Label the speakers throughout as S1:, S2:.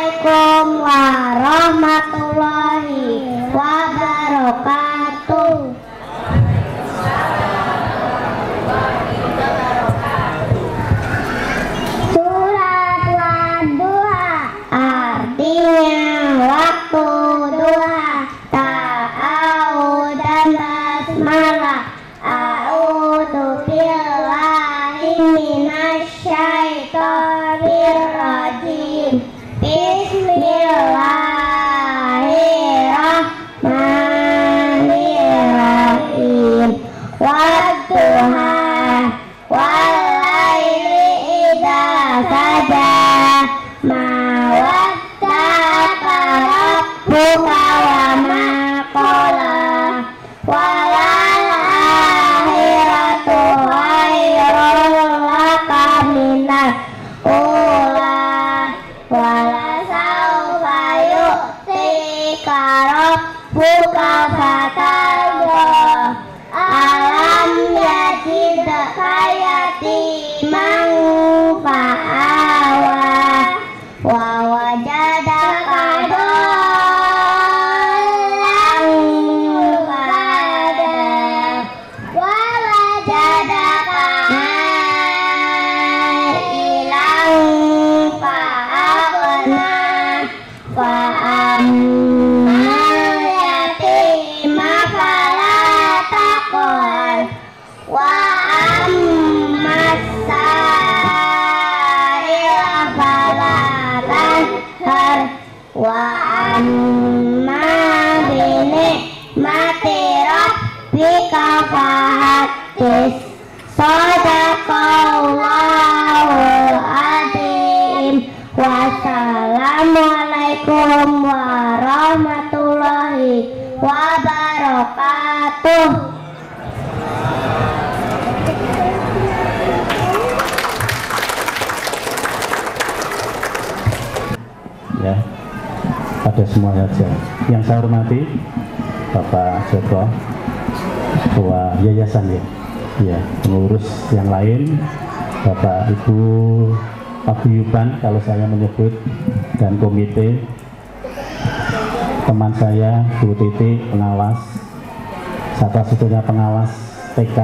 S1: Assalamualaikum warahmatullahi wabarakatuh. Surat Wadduha artinya waktu duha. Ta'awud dan basmalah. A'udzu billahi minasyaitonir rajim. Bismillahirrahmanirrahim. Wadduha wal-laili idza saja. Ma wadda'aka rabbuka wa ma qala. Walal akhiratu khairul laka minal ula. Walasawfa yu'tika rabbuka fatarda. Alam yajidka yatiman fa'awa. Wa wajadaka dhallan fahada. Wa wajadaka ailan fa'aghna. Fa'ammal yatima fala taqhar. Wa ammas sa'ila fala tanhar. Wa amma bi ni'mati rabbika fahaddits. Shadaqallahul adzim. Wassalamualaikum warahmatullahi wabarakatuh.
S2: Ya, pada semua saja. Yang saya hormati Bapak Joko, Ketua Yayasan ya, pengurus yang lain, Bapak Ibu paguyuban kalau saya menyebut, dan komite, teman saya Bu Titi pengawas, satu-satunya pengawas TK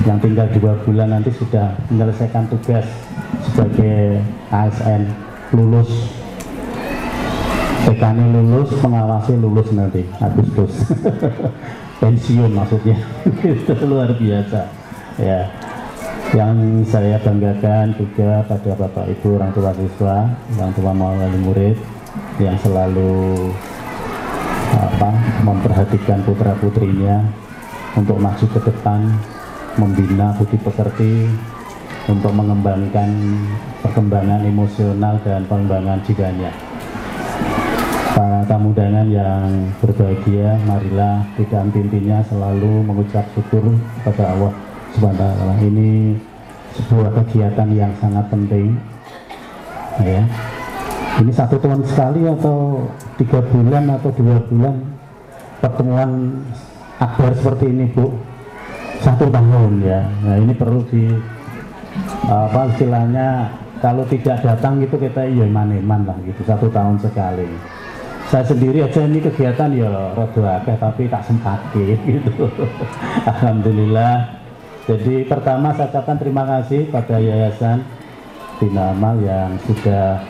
S2: yang tinggal 2 bulan nanti sudah menyelesaikan tugas sebagai ASN, lulus TK-nya lulus, pengawasnya lulus nanti Agustus pensiun maksudnya. Itu luar biasa ya. Yang saya banggakan juga pada Bapak Ibu orang tua siswa, orang tua wali murid yang selalu memperhatikan putra putrinya untuk maju ke depan, membina budi pekerti, untuk mengembangkan perkembangan emosional dan pengembangan jiwanya. Para tamu undangan yang berbahagia, marilah tidak henti-hentinya selalu mengucap syukur kepada Allah Subhanahu wa ta'ala. Ini sebuah kegiatan yang sangat penting ya. Ini 1 tahun sekali atau 3 bulan atau 2 bulan pertemuan akbar seperti ini, Bu? 1 tahun ya. Nah, ini perlu di istilahnya, kalau tidak datang gitu kita iman-iman lah gitu, 1 tahun sekali. Saya sendiri aja ini kegiatan ya rada akeh tapi tak sempat gitu. Alhamdulillah. Jadi pertama saya ucapkan terima kasih pada Yayasan Bina Amal yang sudah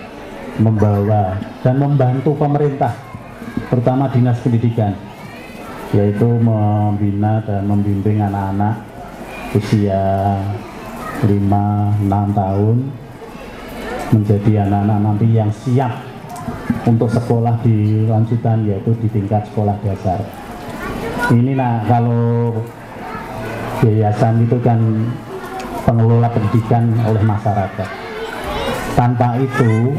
S2: membawa dan membantu pemerintah, terutama Dinas Pendidikan, yaitu membina dan membimbing anak-anak usia 5-6 tahun menjadi anak-anak nanti yang siap untuk sekolah di lanjutan, yaitu di tingkat sekolah dasar. Ini kalau yayasan itu kan pengelola pendidikan oleh masyarakat. Tanpa itu,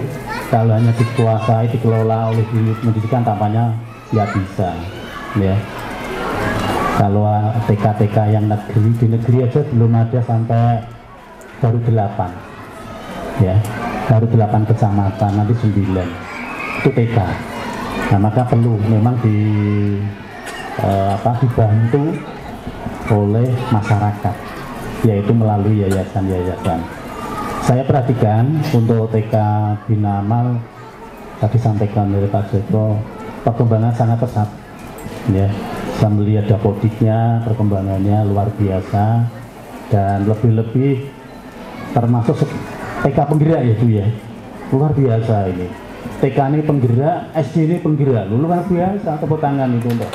S2: kalau hanya dikuasai, dikelola oleh pendidikan, tampaknya nggak bisa ya. Kalau TK-TK yang negeri, di negeri aja belum ada, sampai baru 8 ya, baru 8 kecamatan, nanti 9 itu TK. Nah, maka perlu memang dibantu oleh masyarakat, yaitu melalui yayasan-yayasan. Saya perhatikan untuk TK Bina Amal tadi sampaikan oleh Pak Joko, perkembangan sangat pesat ya. Saya melihat dapodiknya, perkembangannya luar biasa, dan lebih-lebih termasuk TK penggerak ya Bu ya, luar biasa ini. TK ini penggerak, SD ini penggerak, luar biasa. Tepuk tangan itu untuk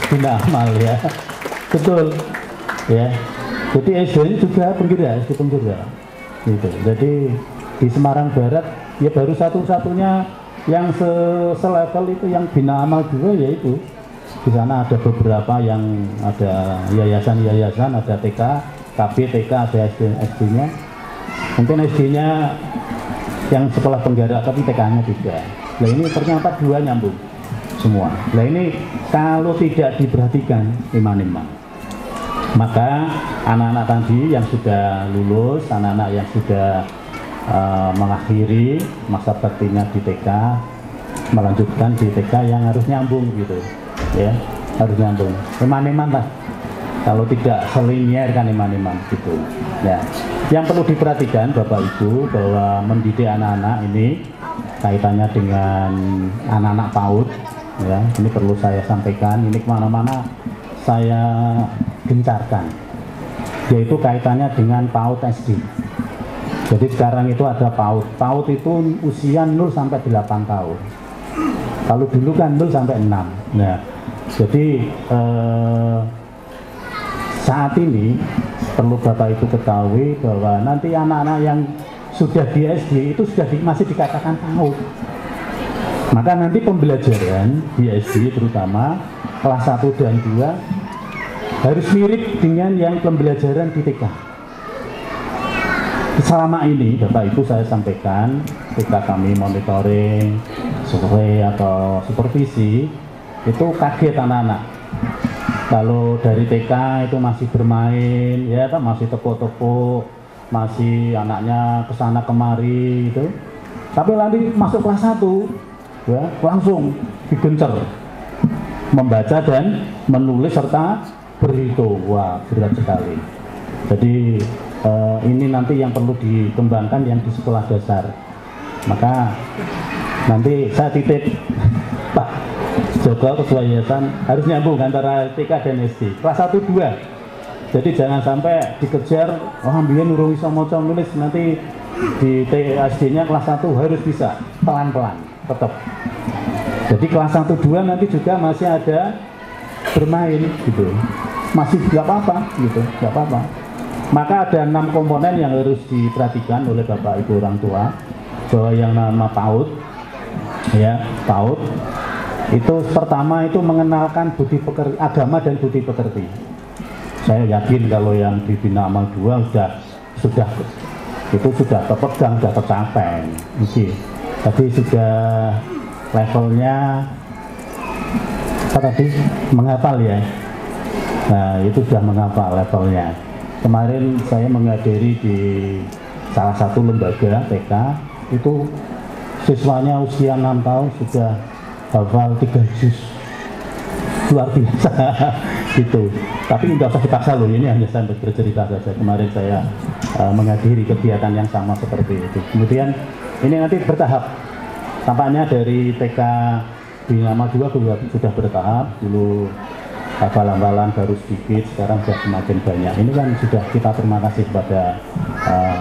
S2: Bina Amal ya, betul ya. Jadi SD ini juga penggerak, SD penggerak gitu. Jadi di Semarang Barat ya baru satu-satunya yang selevel itu yang Bina Amal juga, yaitu di sana ada beberapa yang ada yayasan-yayasan, ada TK, KB, TK, ada SD-nya. Mungkin SD-nya yang sekolah penggerak, tapi TK-nya tidak. Nah ini ternyata dua nyambung semua. Nah ini kalau tidak diperhatikan iman-iman, maka anak-anak tadi yang sudah lulus, anak-anak yang sudah mengakhiri masa baktinya di TK, melanjutkan di TK yang harus nyambung gitu ya, harus nyambung iman-iman lah. Kalau tidak selinier kan iman-iman gitu ya. Yang perlu diperhatikan Bapak Ibu bahwa mendidik anak-anak ini kaitannya dengan anak-anak PAUD ya. Ini perlu saya sampaikan, ini kemana-mana saya gencarkan, yaitu kaitannya dengan PAUD SD. Jadi sekarang itu ada PAUD. PAUD itu usia 0 sampai 8 tahun. Kalau dulu kan 0 sampai 6. Nah, jadi saat ini perlu Bapak Ibu ketahui bahwa nanti anak-anak yang sudah di SD itu masih dikatakan PAUD. Maka nanti pembelajaran di SD terutama kelas 1 dan 2 harus mirip dengan yang pembelajaran di TK. Selama ini Bapak Ibu saya sampaikan, ketika kami monitoring, survei atau supervisi, itu kaget anak-anak. Kalau dari TK itu masih bermain, ya masih tepuk-tepuk, masih anaknya kesana kemari itu. Tapi nanti masuk kelas 1, ya langsung digencer membaca dan menulis serta berhitung. Wah berat sekali. Jadi ini nanti yang perlu dikembangkan yang di sekolah dasar. Maka nanti saya titip Pak Joko Ketua Yayasan harus nyambung antara TK dan SD kelas 1 2. Jadi jangan sampai dikejar, ambilin urung iso maca nulis, nanti di SD-nya kelas 1 harus bisa pelan-pelan tetap. Jadi kelas 1 2 nanti juga masih ada bermain gitu, masih nggak apa-apa gitu, nggak apa-apa. Maka ada 6 komponen yang harus diperhatikan oleh Bapak Ibu orang tua, bahwa yang nama PAUD ya, PAUD itu pertama itu mengenalkan budi pekerti, agama dan budi pekerti. Saya yakin kalau yang di Bina Amal 2 sudah terpegang, sudah tercapai. Tapi sudah levelnya apa tadi, menghafal ya. Nah itu sudah menghafal levelnya. Kemarin saya menghadiri di salah satu lembaga TK, itu siswanya usia 6 tahun sudah hafal 3 juz, luar biasa gitu. Tapi nggak usah dipaksa loh, ini hanya saya bercerita saja. Kemarin saya menghadiri kegiatan yang sama seperti itu. Kemudian ini nanti bertahap, tampaknya dari TK Bina Amal 2 sudah bertahap. Dulu hafalan baru sedikit, sekarang sudah semakin banyak. Ini kan sudah kita terima kasih kepada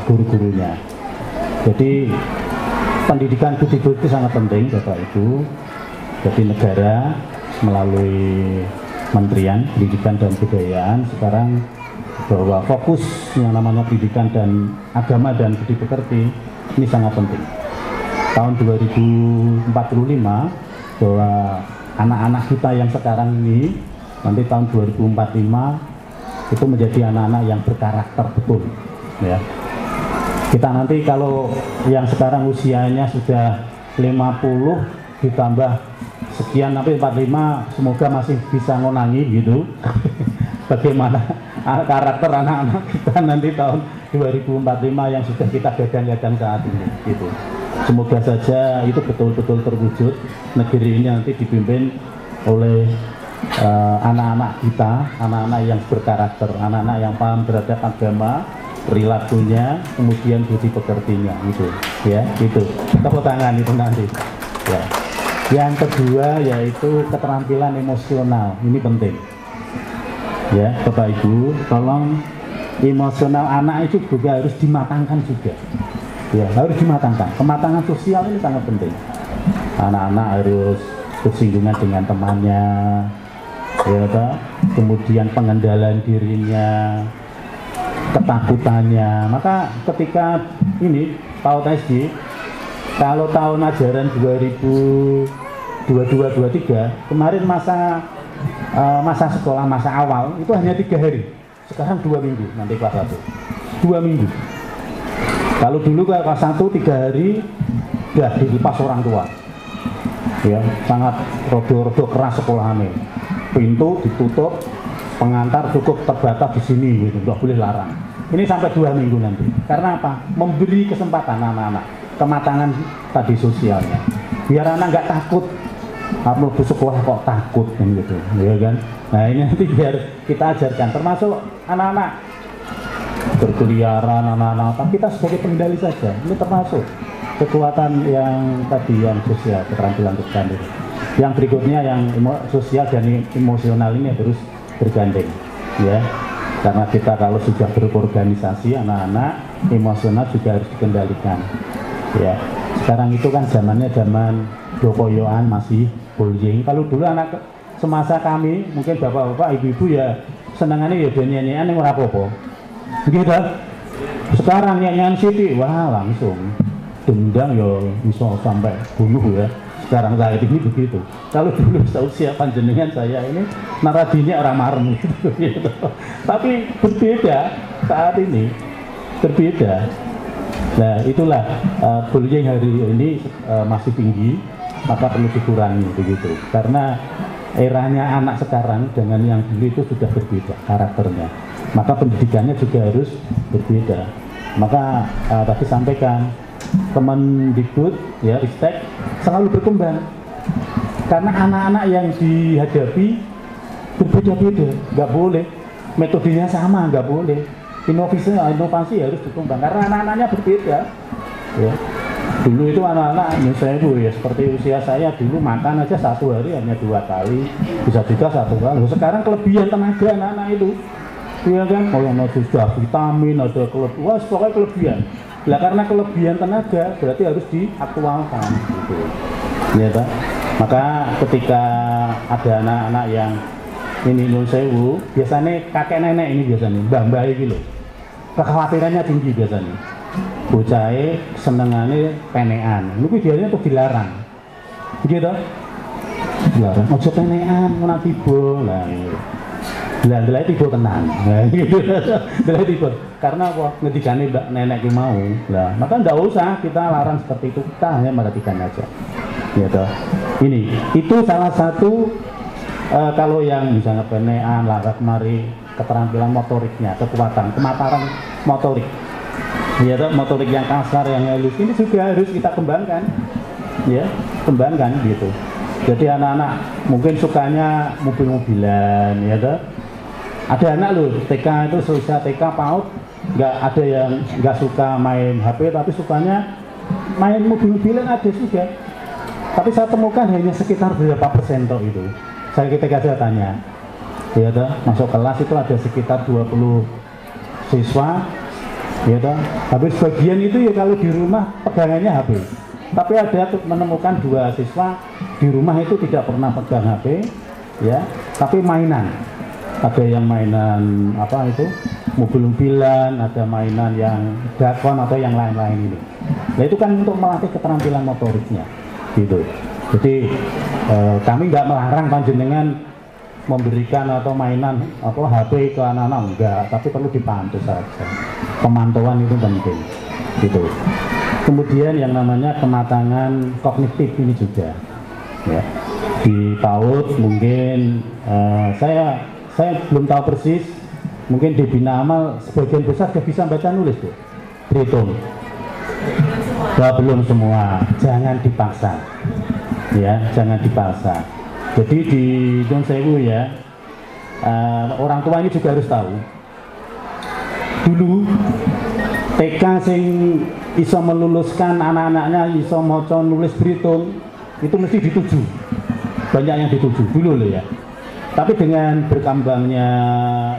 S2: guru-gurunya. Jadi pendidikan budi pekerti sangat penting Bapak Ibu. Jadi negara melalui Kementerian Pendidikan dan Kebudayaan sekarang bahwa fokus yang namanya pendidikan dan agama dan budi pekerti ini sangat penting. Tahun 2045 bahwa anak-anak kita yang sekarang ini nanti tahun 2045 itu menjadi anak-anak yang berkarakter betul ya. Kita nanti kalau yang sekarang usianya sudah 50 ditambah sekian sampai 45, semoga masih bisa ngonangi gitu. Bagaimana karakter anak-anak kita nanti tahun 2045 yang sudah kita gadang-gadang saat ini gitu. Semoga saja itu betul-betul terwujud, negeri ini nanti dipimpin oleh anak-anak kita, anak-anak yang berkarakter, anak-anak yang paham terhadap agama, perilakunya, kemudian budi pekertinya gitu ya, gitu. Tepuk tangan itu nanti Ya. Yang kedua yaitu keterampilan emosional, ini penting. Ya, Bapak Ibu, tolong emosional anak itu juga harus dimatangkan juga. Ya, harus dimatangkan. Kematangan sosial ini sangat penting. Anak-anak harus bersinggungan dengan temannya, ya toh? Kemudian pengendalian dirinya, ketakutannya. Maka ketika ini PAUD SD, kalau tahun ajaran 2022-23 kemarin masa sekolah masa awal itu hanya 3 hari, sekarang 2 minggu nanti kelas 1, 2 minggu. Kalau dulu kelas 1 3 hari udah dilepas orang tua, ya sangat rodo keras sekolahannya, pintu ditutup, pengantar cukup terbatas di sini gitu, nggak boleh larang. Ini sampai 2 minggu nanti. Karena apa? Memberi kesempatan anak-anak kematangan tadi sosialnya, biar anak nggak takut. Mau ke sekolah kok takut kan gitu, ya kan? Nah ini nanti biar kita ajarkan, termasuk anak-anak berkeliaran, anak-anak, tapi kita sebagai pengendali saja. Ini termasuk kekuatan yang tadi yang sosial, keterampilan bergandeng. Yang berikutnya yang sosial dan emosional ini harus bergandeng, ya. Karena kita kalau sudah berorganisasi, anak-anak emosional juga harus dikendalikan. Ya, sekarang itu kan zamannya zaman dokoyoan, masih bullying. Kalau dulu anak semasa kami, mungkin bapak-bapak, ibu-ibu ya senangannya ya nyanyian yang apa-apa. Gitu. Sekarang nyanyian Siti, wah langsung dendang ya bisa sampai bunuh ya. Sekarang saya ini begitu. Kalau dulu seusia panjenengan saya ini naradinya orang marem gitu. Tapi berbeda saat ini, berbeda. Nah itulah bullying hari ini masih tinggi, maka perlu dikurangi begitu. Karena eranya anak sekarang dengan yang dulu itu sudah berbeda karakternya. Maka pendidikannya juga harus berbeda. Maka tadi sampaikan Kemendikbud ya Ristek selalu berkembang. Karena anak-anak yang dihadapi berbeda-beda, nggak boleh metodenya sama, nggak boleh. Inovasi harus berkembang karena anak-anaknya berbeda. Ya. Dulu itu anak-anak misalnya itu ya seperti usia saya dulu makan aja 1 hari hanya 2 kali, bisa juga 1 kali. Sekarang kelebihan tenaga anak-anak itu, ya kan? Oh yang sudah vitamin, ada kelebihan, wah pokoknya kelebihan. Lah karena kelebihan tenaga berarti harus diaktualkan, gitu. Ya tak? Maka ketika ada anak-anak yang ini nun sewu, biasanya kakek nenek ini biasanya mbah-mbah iki lho. Kekhawatirannya tinggi biasanya. Bocahe senengane penekan. Niku biasanya tuh dilarang. Gitu. Dilarang. Ojo penekan ora tiba. Lah Lah tiba tenang. Nah gitu. Lah tiba. Karena apa? Ngendikane mbak nenek ki mau. Lah, maka ndak usah kita larang seperti itu. Kita hanya perhatikan aja. Gitu. Ini itu salah satu kalau yang misalnya penekan, larat mari, keterampilan motoriknya, kekuatan, kematangan motorik. Ya, motorik yang kasar, yang halus ini juga harus kita kembangkan. Ya, kembangkan gitu. Jadi anak-anak mungkin sukanya mobil-mobilan, ya toh. Ada anak loh, TK itu seusia TK PAUD, nggak ada yang nggak suka main HP, tapi sukanya main mobil-mobilan ada juga. Tapi saya temukan hanya sekitar berapa persen toh itu. Saya ketika saya tanya, ya toh, masuk kelas itu ada sekitar 20 siswa, ya toh. Habis bagian itu ya kalau di rumah pegangannya HP. Tapi ada menemukan 2 siswa di rumah itu tidak pernah pegang HP, ya, tapi mainan. Ada yang mainan apa itu mobil-mobilan, ada mainan yang dakon atau yang lain-lain ini. Nah itu kan untuk melatih keterampilan motoriknya, gitu. Jadi kami nggak melarang panjenengan memberikan atau mainan atau HP ke anak-anak, enggak, tapi perlu dipantau saja. Pemantauan itu penting, gitu. Kemudian yang namanya kematangan kognitif ini juga, ya. Di PAUD mungkin saya belum tahu persis, mungkin di Bina Amal sebagian besar sudah bisa baca nulis tuh, berhitung. Belum semua, jangan dipaksa, ya, jangan dipaksa. Jadi di Nun Sewu ya, orang tua ini juga harus tahu. Dulu TK sing iso meluluskan anak-anaknya iso maca nulis berhitung itu mesti dituju, banyak yang dituju dulu loh ya. Tapi dengan berkembangnya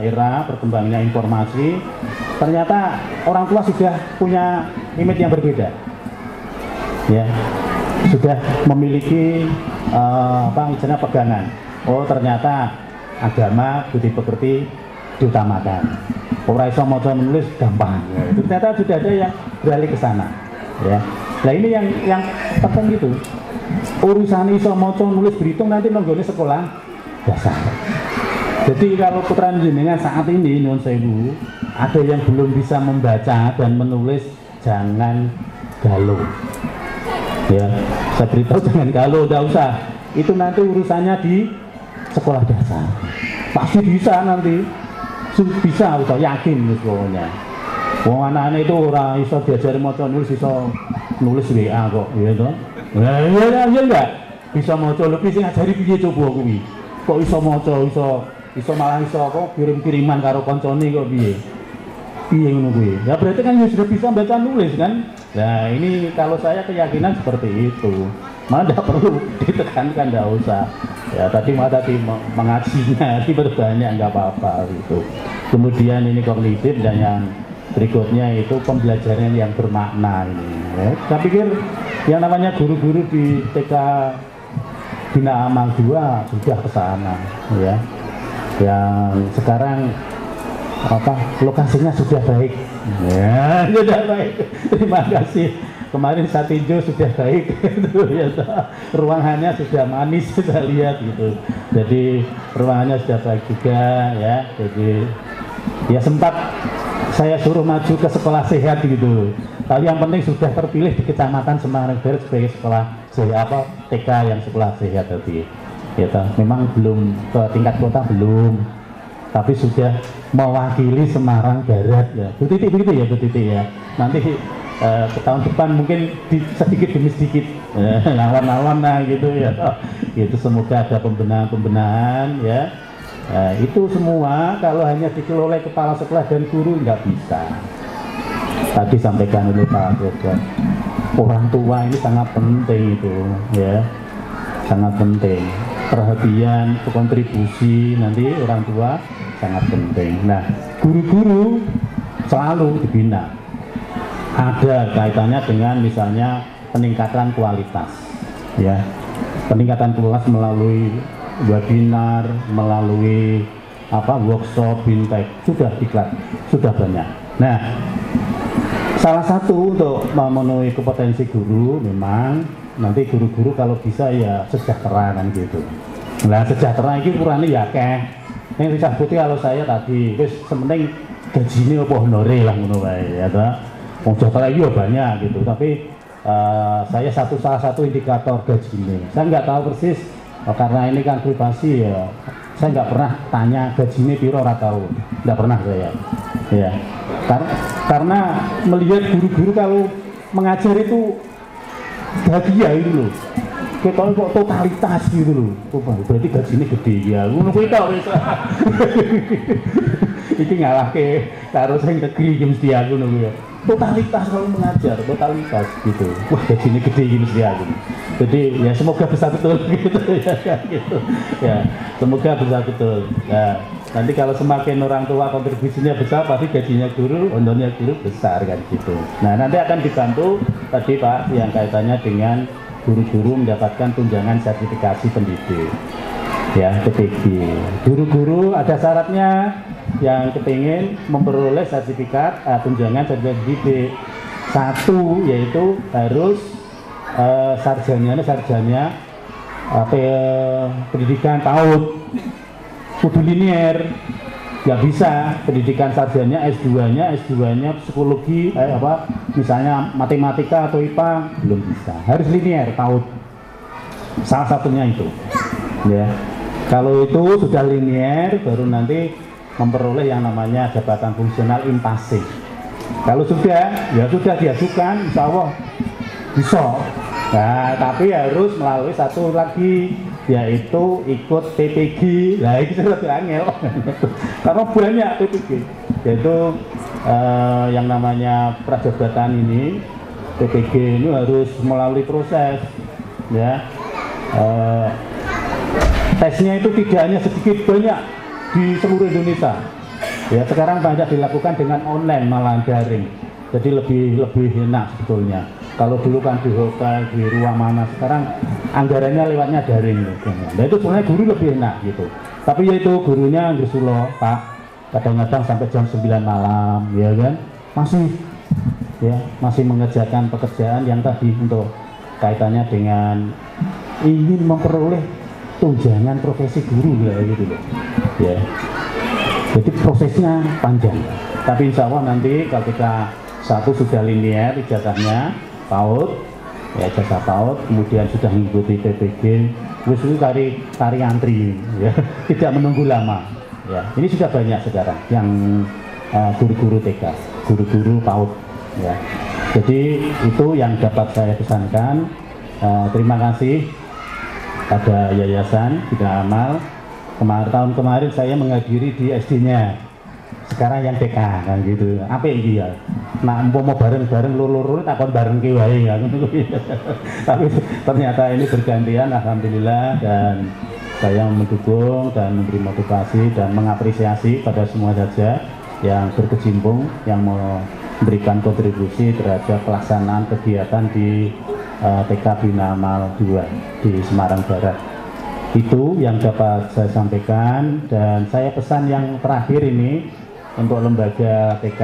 S2: era, berkembangnya informasi, ternyata orang tua sudah punya image yang berbeda, ya, sudah memiliki apa istilahnya pegangan. Oh ternyata agama budi pekerti diutamakan. Orang iso maca menulis gampang. Ya, itu ternyata sudah ada yang beralih ke sana, ya. Nah ini yang penting gitu. Urusan iso maca nulis berhitung nanti nonggone sekolah dasar. Jadi kalau putra jenengan saat ini nyuwun sewu, ada yang belum bisa membaca dan menulis, jangan galau. Ya, saya beritahu jangan galau, tidak usah. Itu nanti urusannya di sekolah dasar. Pasti bisa nanti. Bisa, udah yakin pokoknya. Wong anak-anak itu orang iso diajari maca nulis, iso nulis WA kok, ya toh. Nah, iya enggak? Bisa maca lebih sing ngajari piye coba kuwi. Kok iso maca, iso malah iso kok kirim-kiriman karo koncone kok piye? Piye ngono kuwi? Ya berarti kan sudah bisa baca nulis kan? Nah, ini kalau saya keyakinan seperti itu. Malah tidak perlu ditekankan, tidak usah. Ya tadi mengajinya berbanyak nggak apa-apa gitu. Kemudian ini kognitif dan yang berikutnya itu pembelajaran yang bermakna ini. Ya. Saya pikir yang namanya guru-guru di TK Bina Amal 2 sudah ke sana, ya. Yang sekarang apa lokasinya sudah baik, ya sudah baik. Terima kasih. Kemarin saya tinjau sudah baik, gitu, ya, ruangannya sudah manis saya lihat gitu. Jadi ruangannya sudah baik juga, ya. Jadi ya sempat saya suruh maju ke sekolah sehat gitu. Tapi yang penting sudah terpilih di Kecamatan Semarang Barat sebagai sekolah apa TK yang sekolah sehat tadi. Ya, memang belum ke tingkat kota belum, tapi sudah mewakili Semarang Barat ya. Bu Titi begitu ya, Bu Titi ya. Nanti ke tahun depan mungkin sedikit demi sedikit lawan-lawan nah gitu ya. Itu semoga ada pembenahan ya. Itu semua kalau hanya dikelola kepala sekolah dan guru nggak bisa. Tadi sampaikan oleh Pak Dokter, orang tua ini sangat penting itu ya, sangat penting. Perhatian, kontribusi nanti orang tua sangat penting. Nah, guru-guru selalu dibina. Ada kaitannya dengan misalnya peningkatan kualitas, ya, peningkatan kualitas melalui webinar, melalui apa workshop, bintek, sudah diklat, sudah banyak. Nah, salah satu untuk memenuhi kompetensi guru memang nanti guru-guru kalau bisa ya sejahtera kan gitu. Nah sejahtera ini kurangnya ya keh. Yang disabuti kalau saya tadi, wis sementing gajinya apa honore lah ngono wae ya toh. Wong sejahtera iya banyak gitu, tapi saya salah satu indikator gajinya. Saya nggak tahu persis karena ini kan privasi ya. Saya nggak pernah tanya gajinya piro ora tahu, nggak pernah saya. Ya, karena melihat guru-guru kalau mengajar itu bahagia itu loh. Kita kok totalitas gitu loh. Oh, berarti gajinya gede ya. Ngono kuwi tok wis. Iki ngalahke karo sing negeri iki mesti aku ngono ya. Totalitas kalau mengajar, totalitas gitu. Wah, gajinya gede iki mesti aku. Jadi ya semoga bisa betul gitu ya gitu. Ya, semoga bisa betul. Ya, nanti kalau semakin orang tua kontribusinya besar pasti gajinya guru, honornya guru besar kan gitu. Nah, nanti akan dibantu tadi Pak yang kaitannya dengan guru-guru mendapatkan tunjangan sertifikasi pendidik. Ya, PTG. Guru-guru ada syaratnya yang kepingin memperoleh sertifikat tunjangan sertifikat pendidik. Satu yaitu harus sarjana pendidikan PAUD, kudu linear, nggak bisa pendidikan sarjana S2-nya psikologi misalnya matematika atau IPA belum bisa, harus linear PAUD, salah satunya itu ya. Kalau itu sudah linear baru nanti memperoleh yang namanya jabatan fungsional impasif. Kalau sudah ya sudah diajukan, insya Allah bisa. Nah, tapi harus melalui satu lagi yaitu ikut PPG. Nah, itu lebih angel karena banyak PPG, yaitu yang namanya prajabatan ini PPG ini harus melalui proses ya. tesnya itu tidak hanya sedikit, banyak di seluruh Indonesia. Ya, sekarang banyak dilakukan dengan online malah daring. Jadi lebih enak sebetulnya. Kalau dulu kan di hotel, di ruang mana, sekarang anggarannya lewatnya daring. Nah itu sebenarnya guru lebih enak gitu. Tapi yaitu gurunya Ngresulo, Pak, kadang-kadang sampai jam 9 malam, ya kan, masih mengerjakan pekerjaan yang tadi untuk kaitannya dengan ingin memperoleh tunjangan profesi guru gitu loh. Ya. Jadi prosesnya panjang. Tapi insya Allah nanti kalau kita satu sudah linear ijazahnya PAUD, ya ijazah PAUD, kemudian sudah mengikuti PPG, terus itu tari antri, ya, tidak menunggu lama. Ya, ini sudah banyak sekarang yang guru-guru TK, guru-guru PAUD. Ya, jadi itu yang dapat saya pesankan. Terima kasih pada Yayasan Bina Amal. Tahun kemarin saya menghadiri di SD-nya, sekarang yang TK kan gitu. Apa ini ya? Nah, mau bareng-bareng lur-lur takon bareng ki wae ya. Tapi ternyata ini bergantian, alhamdulillah, dan saya mendukung dan memberi motivasi dan mengapresiasi pada semua saja yang berkecimpung, yang memberikan kontribusi terhadap pelaksanaan kegiatan di TK Bina Amal 2 di Semarang Barat. Itu yang dapat saya sampaikan, dan saya pesan yang terakhir ini untuk lembaga TK,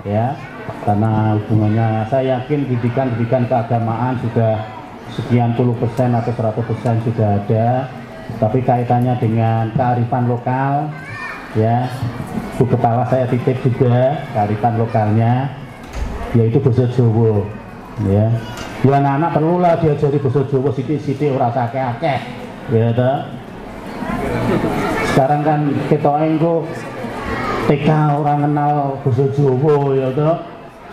S2: ya, karena hubungannya saya yakin pendidikan keagamaan sudah sekian puluh persen atau 100% sudah ada, tapi kaitannya dengan kearifan lokal, ya, Bu Kepala saya titip juga kearifan lokalnya, yaitu bahasa Jawa, ya. Ya anak-anak perlulah diajari bahasa Jawa sithik-sithik, ora akeh-akeh. Ya toh. Sekarang kan ketoke engko TK orang kenal bahasa Jawa ya toh.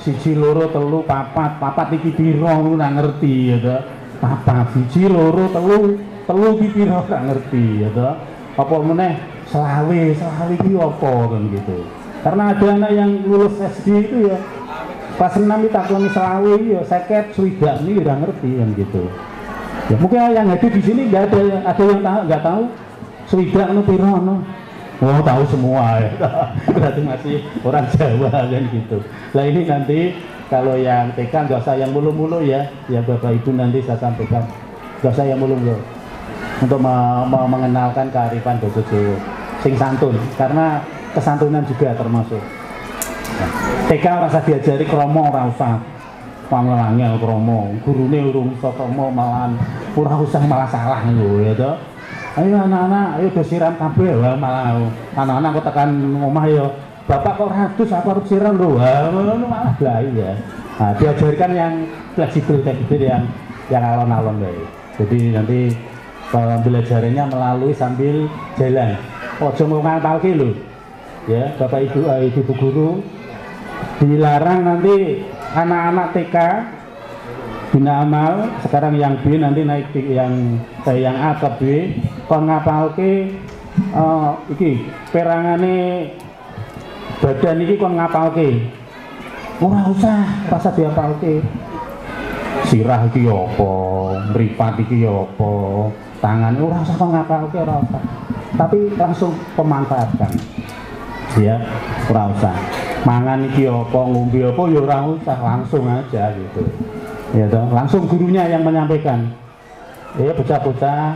S2: 1 2 3 4 papat iki pira ora ngerti ya toh. Papat 1 2 3 3 iki pira ora ngerti ya toh. Apa meneh selawe iki apa kan gitu. Karena ada anak yang lulus SD itu ya pas 6 ditakoni selawe ya 50 swidak ini ora ngerti kan gitu. Ya, mungkin yang hadir di sini nggak ada yang tahu, nggak tahu swidak no piro no. Oh tahu semua ya. Berarti masih orang Jawa kan gitu. Nah ini nanti kalau yang TK nggak usah yang mulu-mulu ya Bapak Ibu, nanti saya sampaikan nggak usah yang mulu-mulu untuk mengenalkan kearifan bahasa Jawa sing santun, karena kesantunan juga termasuk. Nah, TK rasa diajari kromo ora usah pangangel kromo, gurune urung iso kromo malahan ora usah malah salah lho ya toh. Ayo anak-anak, ayo do siram kabeh malah anak-anak kok tekan omah ya. Bapak kok ratus aku harus siram lho. Ngono malah blai ya. Nah, diajarkan yang fleksibel yang alon-alon bae. Jadi nanti pembelajarannya melalui sambil jalan. Ojo ngapalke lho. Ya, Bapak Ibu guru dilarang nanti anak-anak TK Bina Amal sekarang yang B nanti naik yang A ke B kon ngapalke iki perangane badan iki kon ngapalke ora usah diapalke sirah iki apa mripat iki apa tangan ora usah kon ngapalke ora usah, tapi langsung pemanfaatkan ya, ora usah mangan iki apa ngombe apa ya ora usah, langsung aja gitu ya toh. Langsung gurunya yang menyampaikan ya bocah-bocah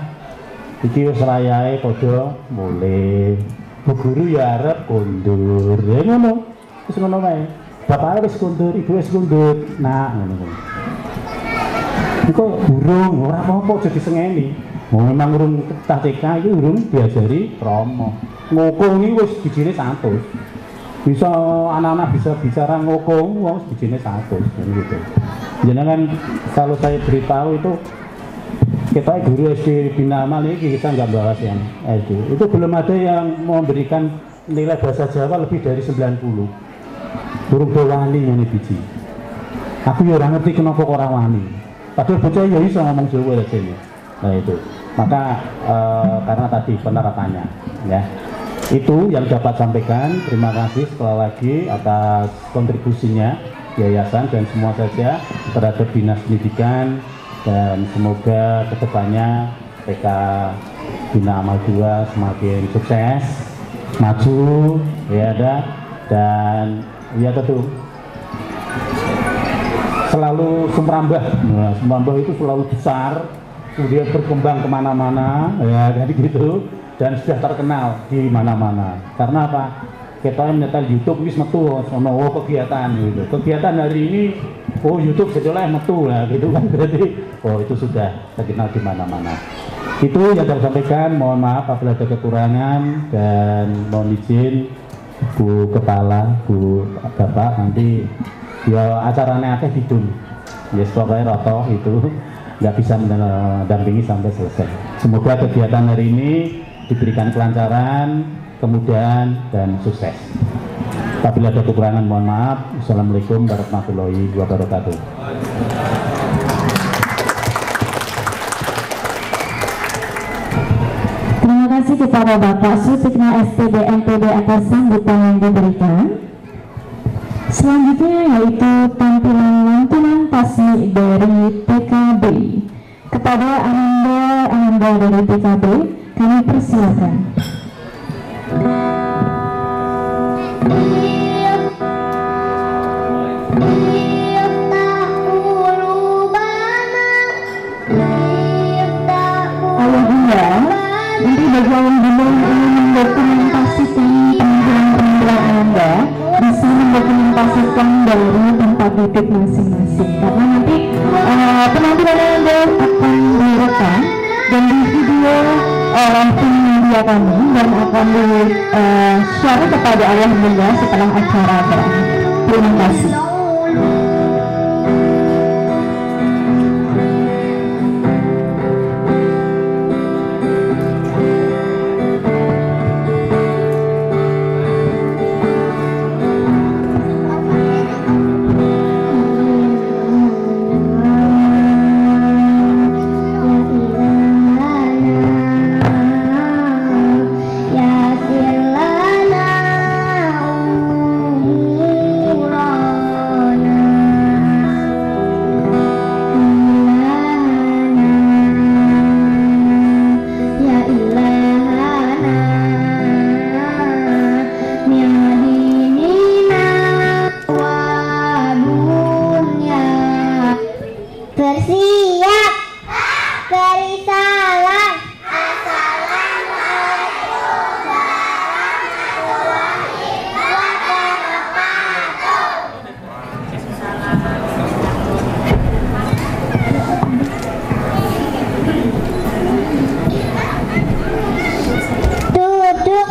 S2: iki wis rayae padha mulih, Bu Guru ya arep kondur ya ngono, wis ngono wae, bapak wis kondur, ibu wis kondur, nah ngono iku burung ora apa-apa jadi sengeni. Memang urung TK iki urung diajari kromo, ngokong iki wis bijine 100. Bisa anak-anak bisa bicara ngokong, wong bijine 100 gitu. Jangan kalau saya beritahu itu kita guru SD Bina Amal ini kita nggak bahas yang SD. Itu belum ada yang memberikan nilai bahasa Jawa lebih dari 90. Burung wani ini biji. Aku ya ora ngerti kenapa kok ora wani. Padahal bocah ya iso ngomong Jawa aja ini. Nah itu. Maka karena tadi penerapannya ya. Itu yang dapat sampaikan. Terima kasih sekali lagi atas kontribusinya yayasan dan semua saja terhadap dinas pendidikan dan semoga kedepannya TK Bina Amal 2 semakin sukses, maju, ya ada, dan ya tentu selalu semrambah. Nah, semrambah itu selalu besar, kemudian berkembang kemana-mana, ya jadi gitu, dan sudah terkenal di mana-mana. Karena apa? Kita menyetel YouTube wis metu ono kegiatan gitu. Kegiatan hari ini oh YouTube sejolah metu lah gitu kan, berarti oh itu sudah terkenal di mana-mana. Itu yang saya sampaikan, mohon maaf apabila ada kekurangan, dan mohon izin Bu Kepala, Bu Bapak, nanti ya acaranya akeh hidung ya pokoknya roto itu nggak bisa mendampingi sampai selesai. Semoga kegiatan hari ini diberikan kelancaran, kemudahan, dan sukses. Apabila ada kekurangan mohon maaf. Assalamualaikum warahmatullahi wabarakatuh.
S3: Terima kasih kepada Bapak Sutikna STD MPD atas sambutan yang diberikan. Selanjutnya yaitu tampilan lantunan tasmi dari PKB. Kepada Ananda dari PKB kami persilakan. Ayah bunda, nanti bagi ayah bunda yang ingin mendokumentasikan penampilan Anda bisa mendokumentasikan dari tempat duduk masing-masing, karena nanti penampilan Anda akan direkam dan di video oleh tim media kami dan akan di share kepada ayah bunda setelah acara berakhir. Terima kasih.
S1: Bersiap beri salam. Assalamualaikum warahmatullahi wabarakatuh. Duduk.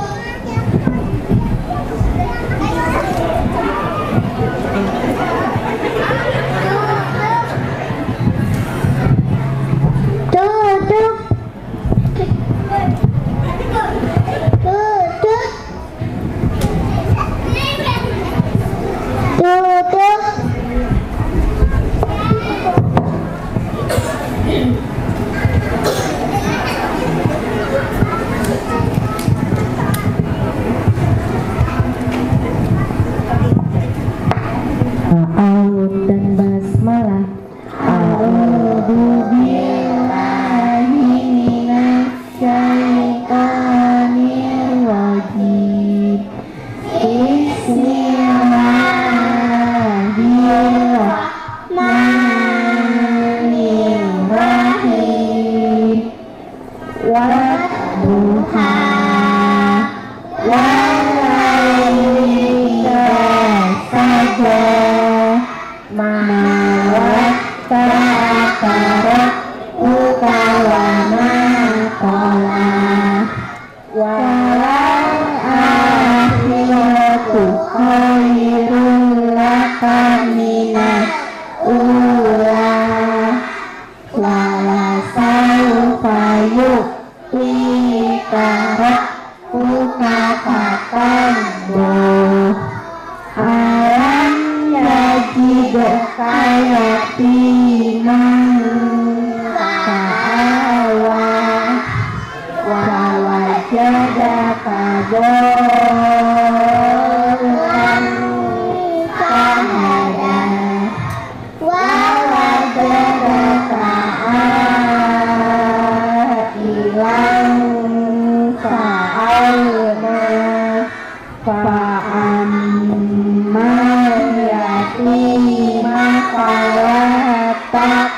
S3: A'udzu dan basmalah. A'udzu billahi minasy syaithanir rajim. Bismillahirrahmanirrahim. Wadduha walaili idza saja.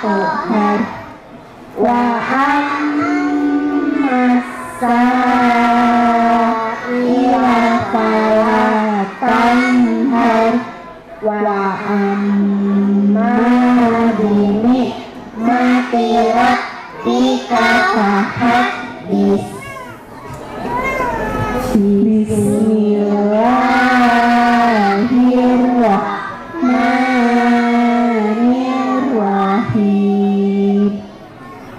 S3: Tuhar wa ammasa ila tanhar wa amma bini matirat tika hadis. Bismillahirrahmanirrahim.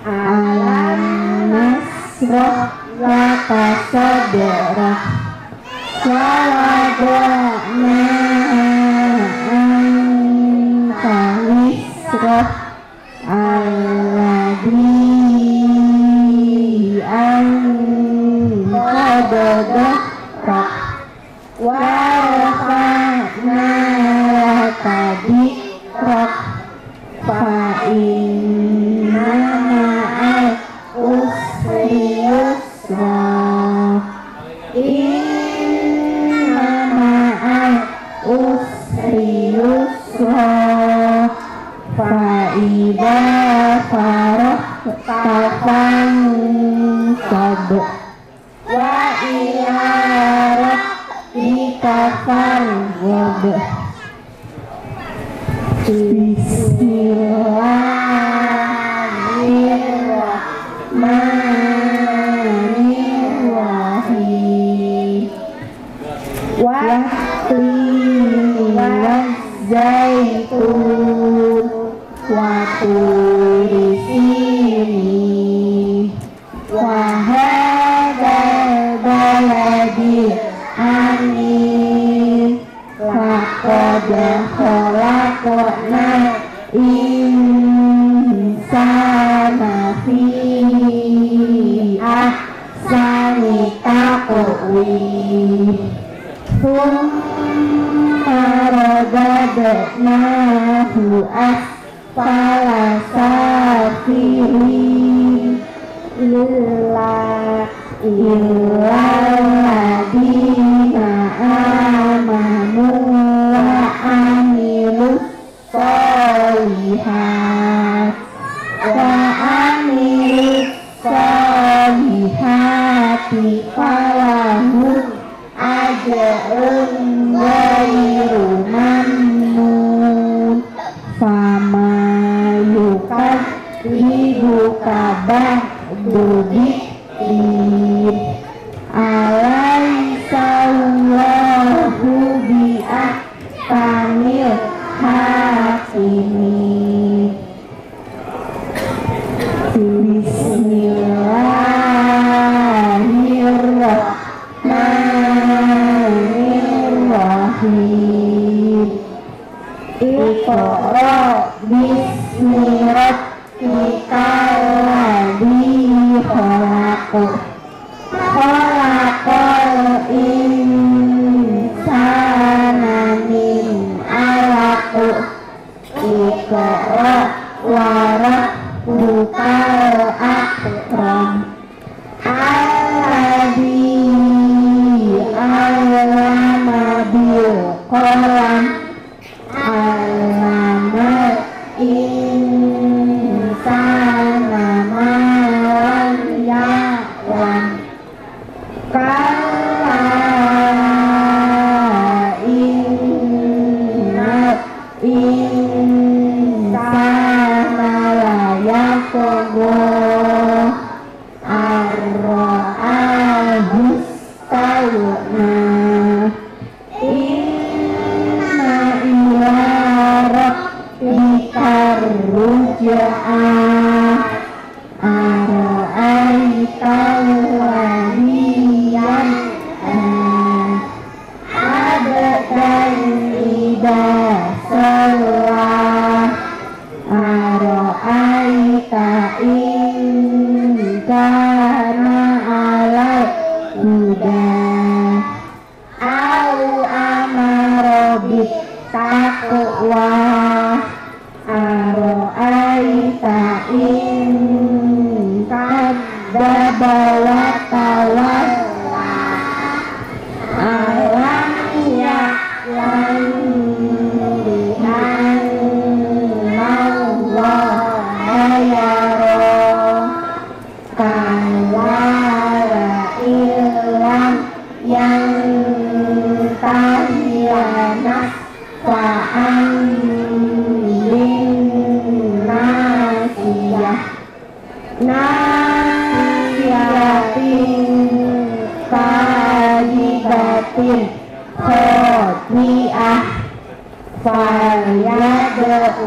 S3: Alam nasrah laka sadrak wa wada'na anka wisrak alladhi anqadha dhahrak wa rafa'na laka dhikrak fa inna ma'al usri yusra inna ma'al usri yusra fa idza faragta fansab wa ila rabbika farghab. Bismillahirrahmanirrahim. Wattini wazzaitun wa turi sinin wa hadzal baladil amin. Laqad khalaqna insana fi ahsani taqwim. Thumma radadnahu asfala safilin illadina amanu wa amilus sholihat falahum ajrun ghairu mamnun. Fama yukadzibuka ba'du bidzin alaysa Allahu biahkamil hakimin. Bismillahirrahmanirrahim. Iqra bismi rabbikal ladzi khalaq khalaqal insana min alaq. Iqra wa rabbukal akram alladzi allama bil qalam allamal insana ma lam ya'lam. Kalla innal insana la yatgha ar-ra'ahu istaghna. Inna ila rabbika ruj'a ara'aital ladzi yanha abdan idza shalla ara'aita in kana alal huda au amara bittaqwa ara'aita in kadzdzaba wa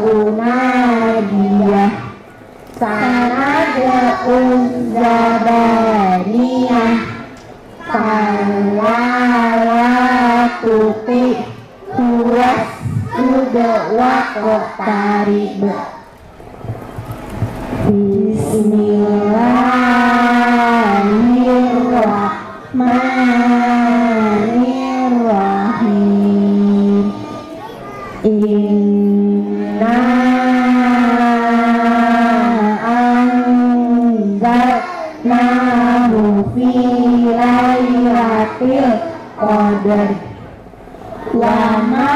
S1: unadiyah sanad'un zabaniyah falawatuti huwas waqtarib. Bismillahirrahmanirrahim. Inna anzalnahu fi lailatul qadar wa ma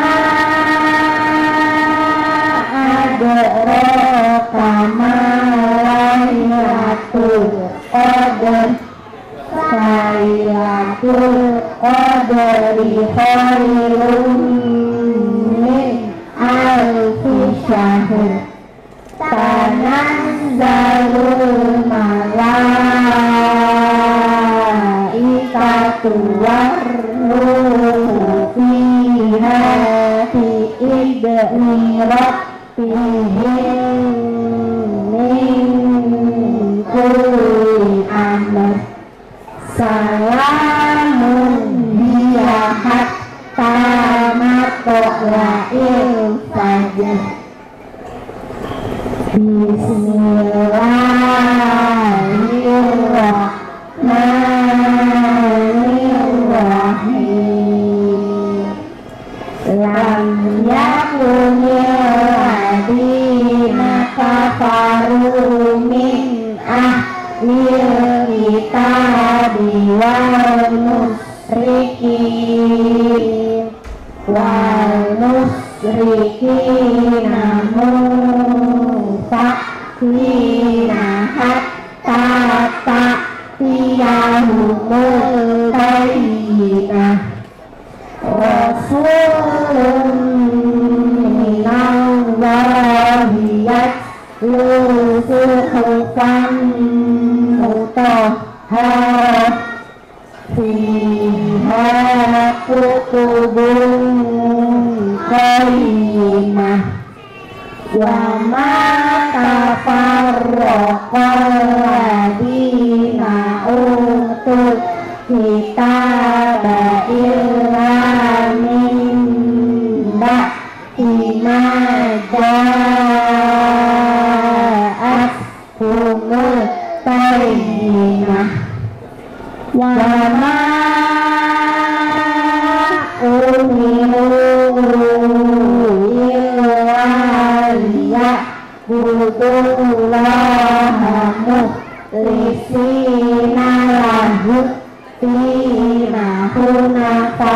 S1: adraka ma lailatul qadar lailatul qadri khairun min alfi syahr tanazzalul malaikatu warruhu fiha bi'idni rabbihim min kulli amr salamun hiya hatta matla'il fajr. Bismillahirrahmanirrahim. Lam yakunil ladina kafaru min ahlil kitabi wal musyrikina munfakina hatta ta'tiyahumul bayyinah. Rasulun minallahi yatlu suhufan mutahharah fiha kutubun qayyimah wa ma tafarraqal ladina utul kitaba illa min ba'di ma ja'atuhumul bayyinah wa ma umiru illa liya'budullaha mukhlisina lahu dina hunafa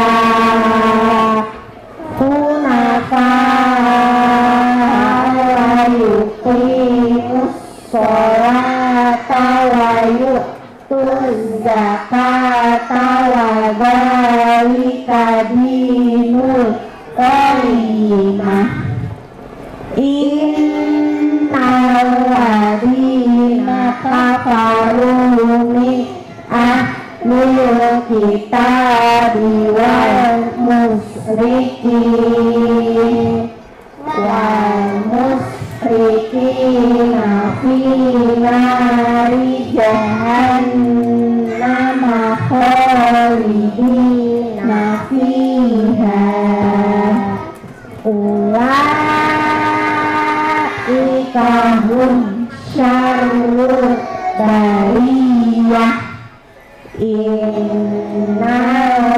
S1: wa yuqimus sholata wa yu'tuz zakata wa dzalika dinul qayyimah. Innal ladina kafaru min ahlil kitabi wal musyrikina fi nari jahannama khalidina fiha ulaika hum syarrul bariyah. Innal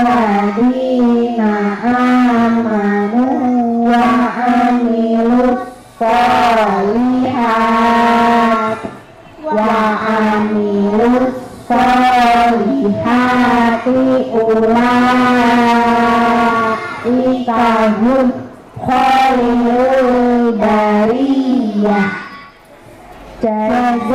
S1: ladina amanu wa amilus sholihat ulaika hum khairul bariyah. Jazaa'uhum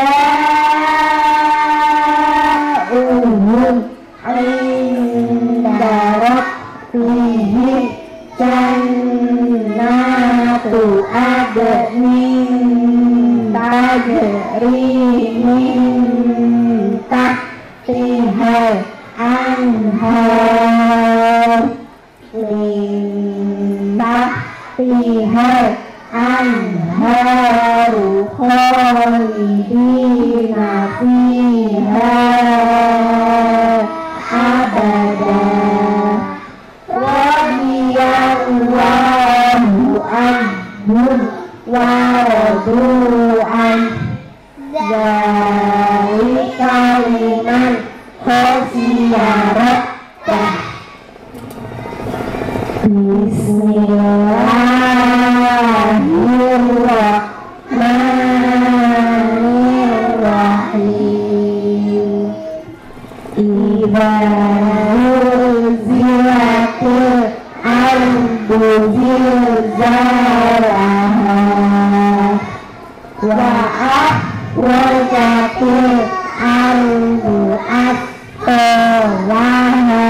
S1: 'inda rabbihim jannatu adnin tajri min tahtihal anhar anharu khalidina fiha abada radiyallahu anhum wa radu an dzalika liman khashiya rabbah. Bismillahirrahmanirrahim. Idza zulzilatil ardu zilzalaha wa akhrajatil ardu athqalaha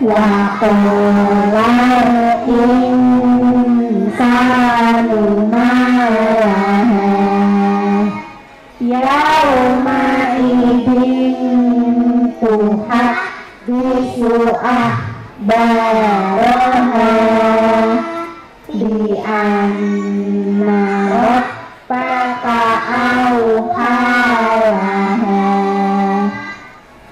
S1: wa qala insanu ma laha yauma idin tuhaddisu akhbaraha bi anna rabbaka awhalaha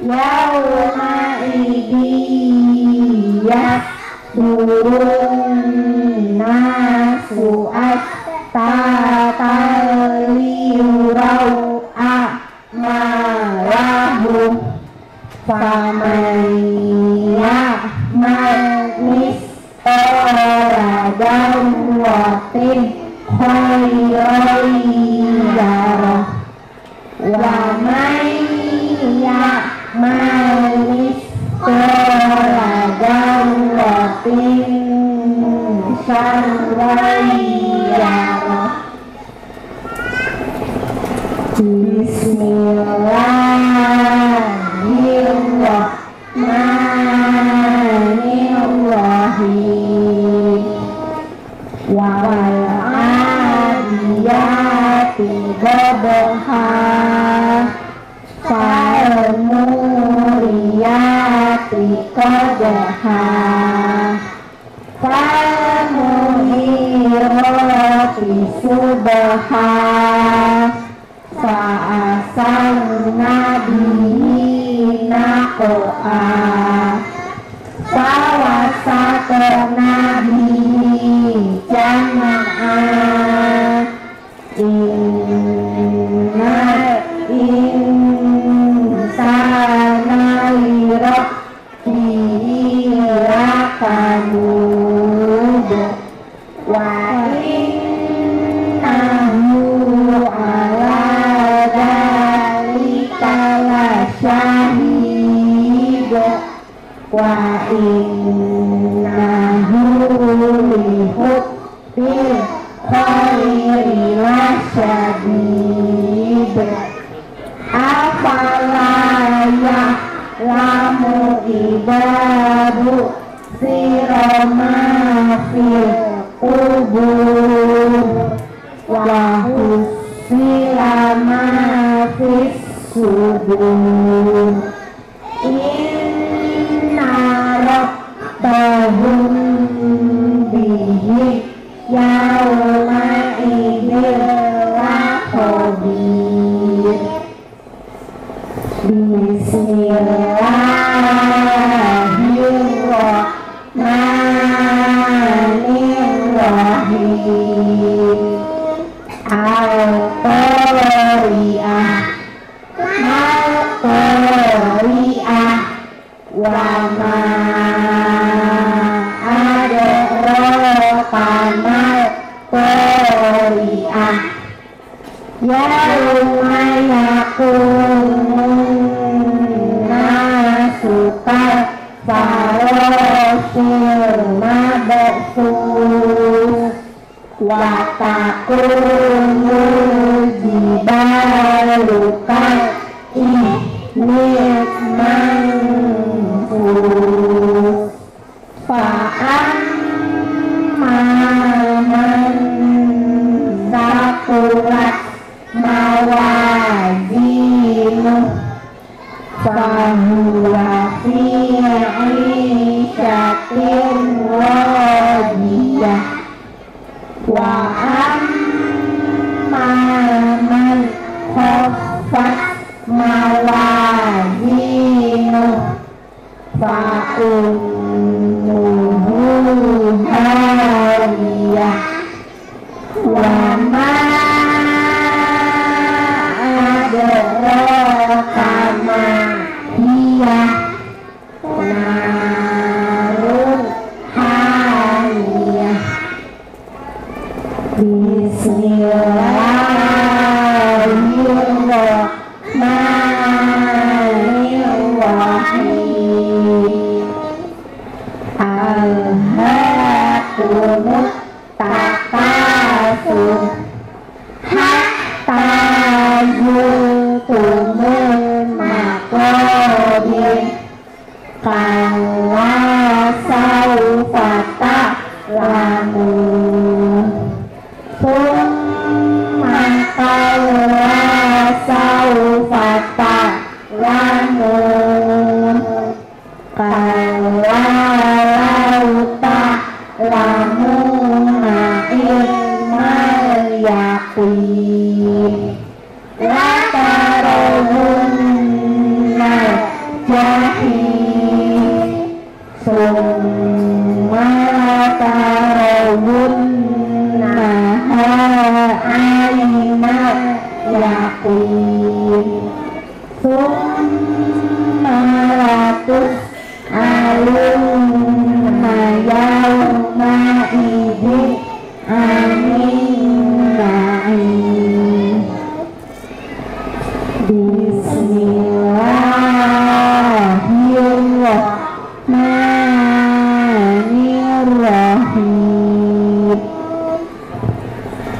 S1: yauma idin yasdurun nasu astatan liyurau a'malahum faman ya'mal misqala dzarratin khairan yarah wa man ya'mal misqala dzarratin syarran yarah. Bismillahirrahmanirrahim. Wal adiyati dhabha fal muriyati qadha fal mughirati subha fa'asalna bihi naq'a fawasatna bihi jam'a innal insana lirabbihi lakanud wa innahu ala dzalika lasyahid wa innahu lihubbil khairi lasyadid afala ya'lamu ibadu sirama fil qubur wa husila ma fis sudur inna rabbahum bihi yawma idin lakhabir. Bismillahirrahmanirrahim. Al-Qari'ah Al-Qari'ah wa ma adraka mal-Qari'ah yauma yakumun nasu kal-farasil mabthus wa takunul jibalu kal-ihnil manfus fa'amma man thaqulat mawazinuh fahuwa fi 'ishatin radiyah wa Bismillahirrahmanirrahim. Alhaakumut takasur hatta zurtumul maqabir kalla sawfa ta'lamun summa kalla sawfa ta'lamun kalla law ta'lamuna ilmal yaqin la tarawunna jahim summa tarawunnaha aynal yaqin summa latus'alunna yawma idzin 'anil na'im. Bismillahirrahmanirrahim.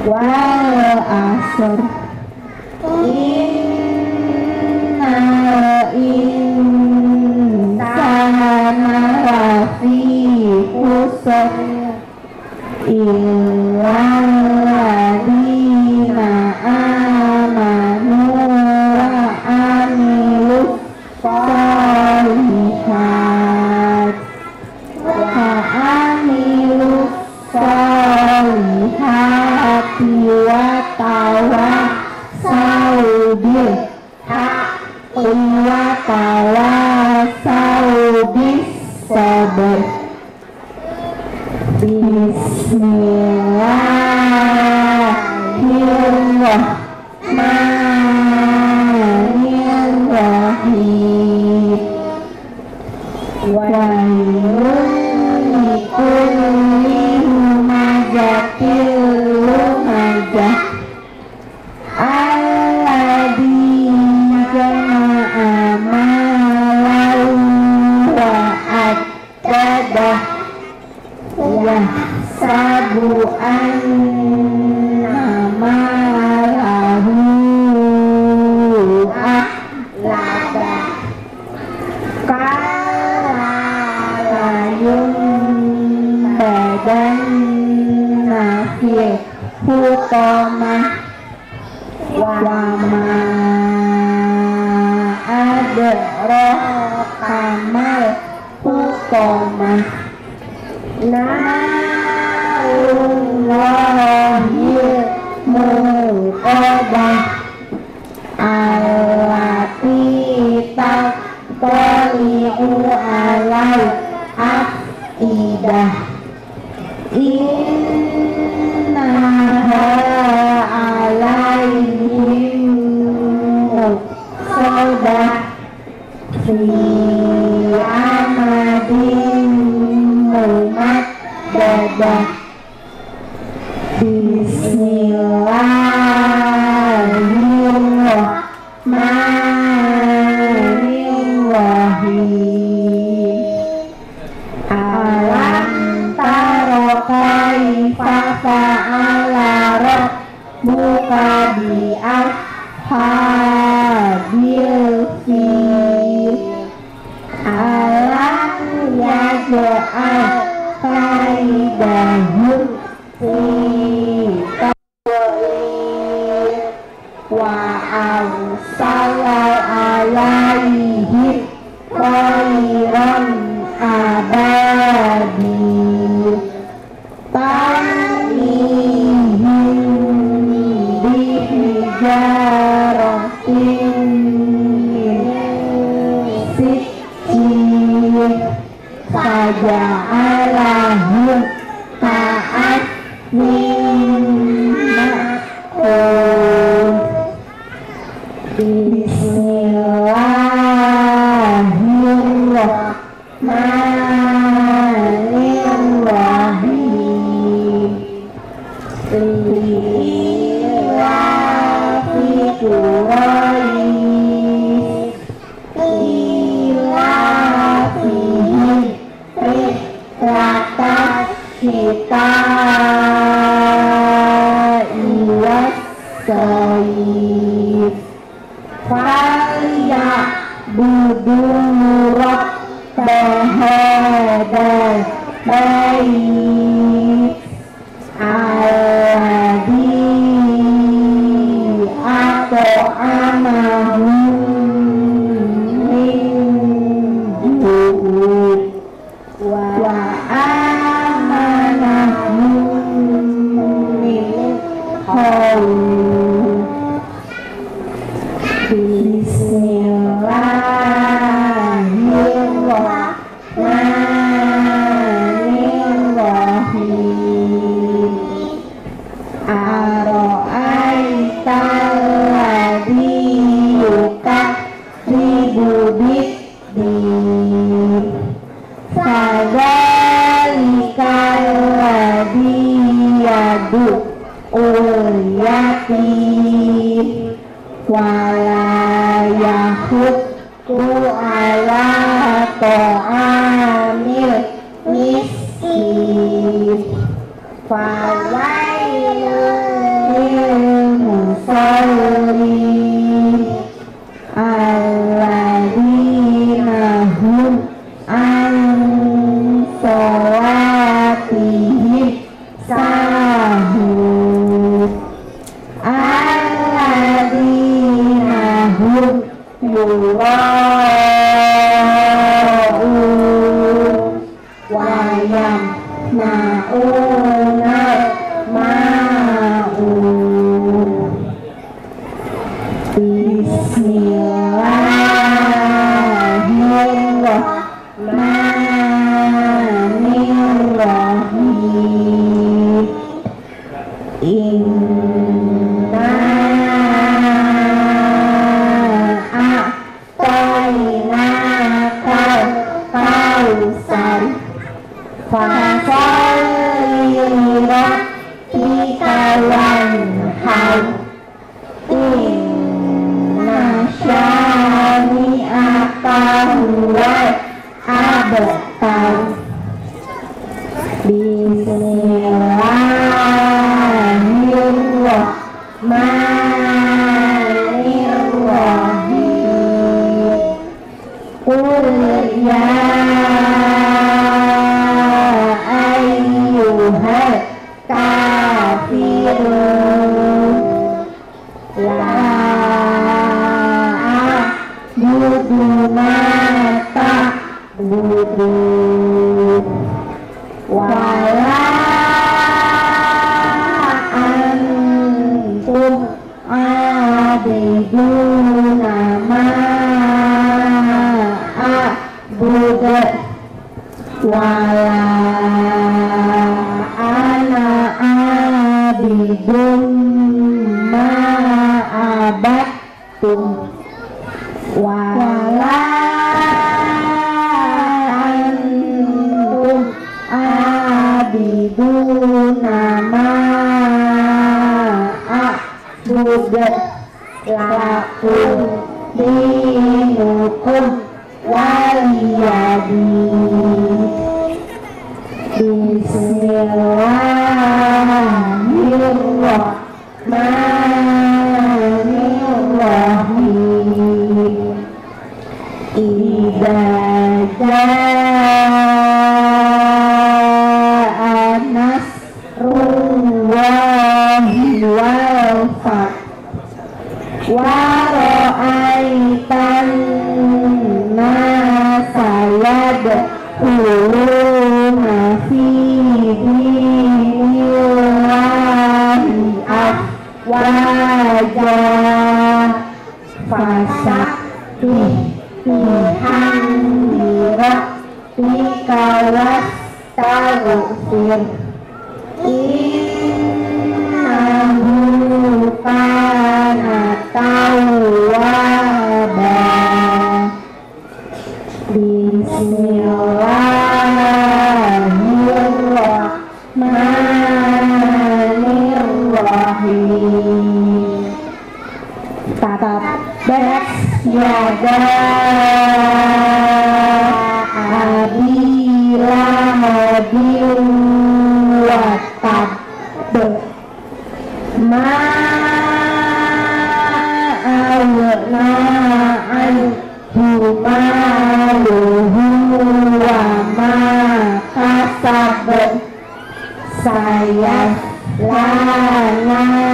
S1: Wal asr innal insana lafi khusr illal ladzina amanu wa amilus sholihat wa tawassaw bil haqqi wa tawassaw bis sabr. Bismillahirrahmanirrahim. Wailun likulli humazatil lumazah alladzi jama'a malan wa addadah yahsabu anna malahu akhlada badan nafil hutamah wa ma adraka mal hutamah narullahil muqadah allati taqtali'u alal afidah innaha alaihim muqsadah fi amadin mumaddadah. Bismillahirrahmanirrahim. Alam taro kaifa fa'ala rabbuka bi ashabil fil. Alam yaj'al kaidahum fi tadlil wa arsala alaihim khairan ababil tarmihim bihijaratin min sijil faja'alahum ka'asfin ma'kul. Bismillahirrahmanirrahim.
S3: kita iwas sayyid faya budurot bahadal baik aladi atau amahum min juhud wa amanahum min khawf. Bismillahirrahmanirrahim. Ara'aital ladzi yukadzibu bid-din fadzalikal ladzi yad'ul yatim wala yahuddu ala ta'amil miskin fawailul musallin alladzina hum an sholatihim sahun alladzina hum yura'un wa yamna'una ma'un. Bismillahirrahmanirrahim. Inna a'tainakal kautsar fasalli lirabbika wanhar inna syani'aka huwal abtar. Bismillahirrahmanirrahim. Qul ya ayyuhal kafirun la a'budu ma ta'budun wala antum abiduna ma a'budu wala ana abidun ma abattum wala antum abiduna ma a'budu lakum dinukum waliyadin. Bismillahirrahmanirrahim. Idza jaa nasrullahi wal fath wa ra'aitan nasa yadkhuluna fi dinillahi afwaja fasabbih bihamdi rabbika wastaghfir innahu kana tawwaba. Bismillahirrahmanirrahim. Tabat yada abi lahabin wa tab ma awna anhu maluhu wa ma kasab saya lanaron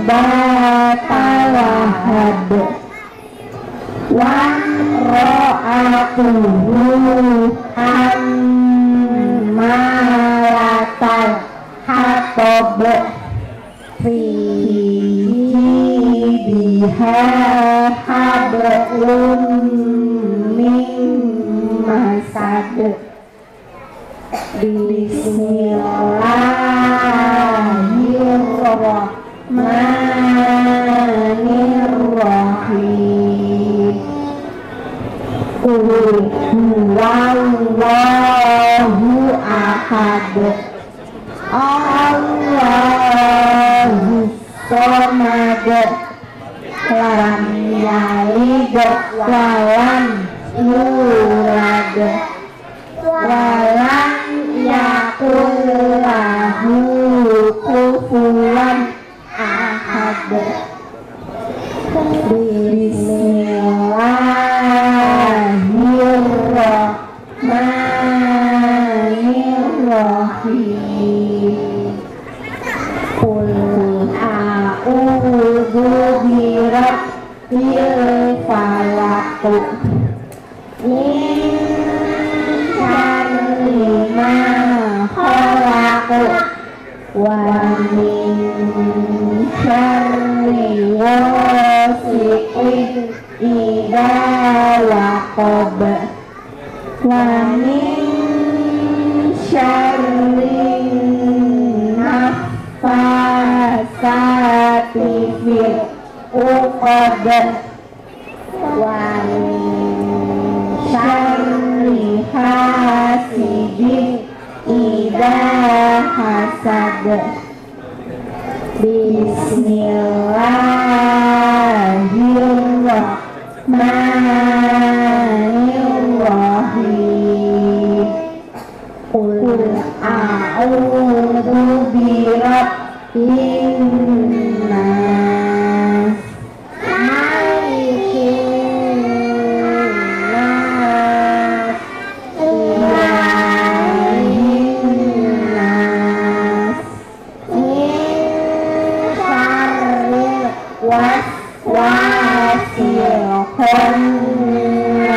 S3: batalahad wan ro'atuhu hammalatal hatob fi biha hablum min masad. Bismillahirrahmanirrahim. Qul huwallahu ahad, Allahu samad, lam yalid walam yulad walam yakul lahu kufuwan ahad. Bismillahirrahmanirrahim. Qul a'udzu birabbil falaq min syarri ma khalaq wa min syarri ghasiqin idza waqab wa min syarri naffasati fil uqad wa min syarri hasidin idza hasad. Bismillahirrahmanirrahim. Qul a'udzu birabbin nas, malikin nas, ilahin nas, min syarril waswasil khannas,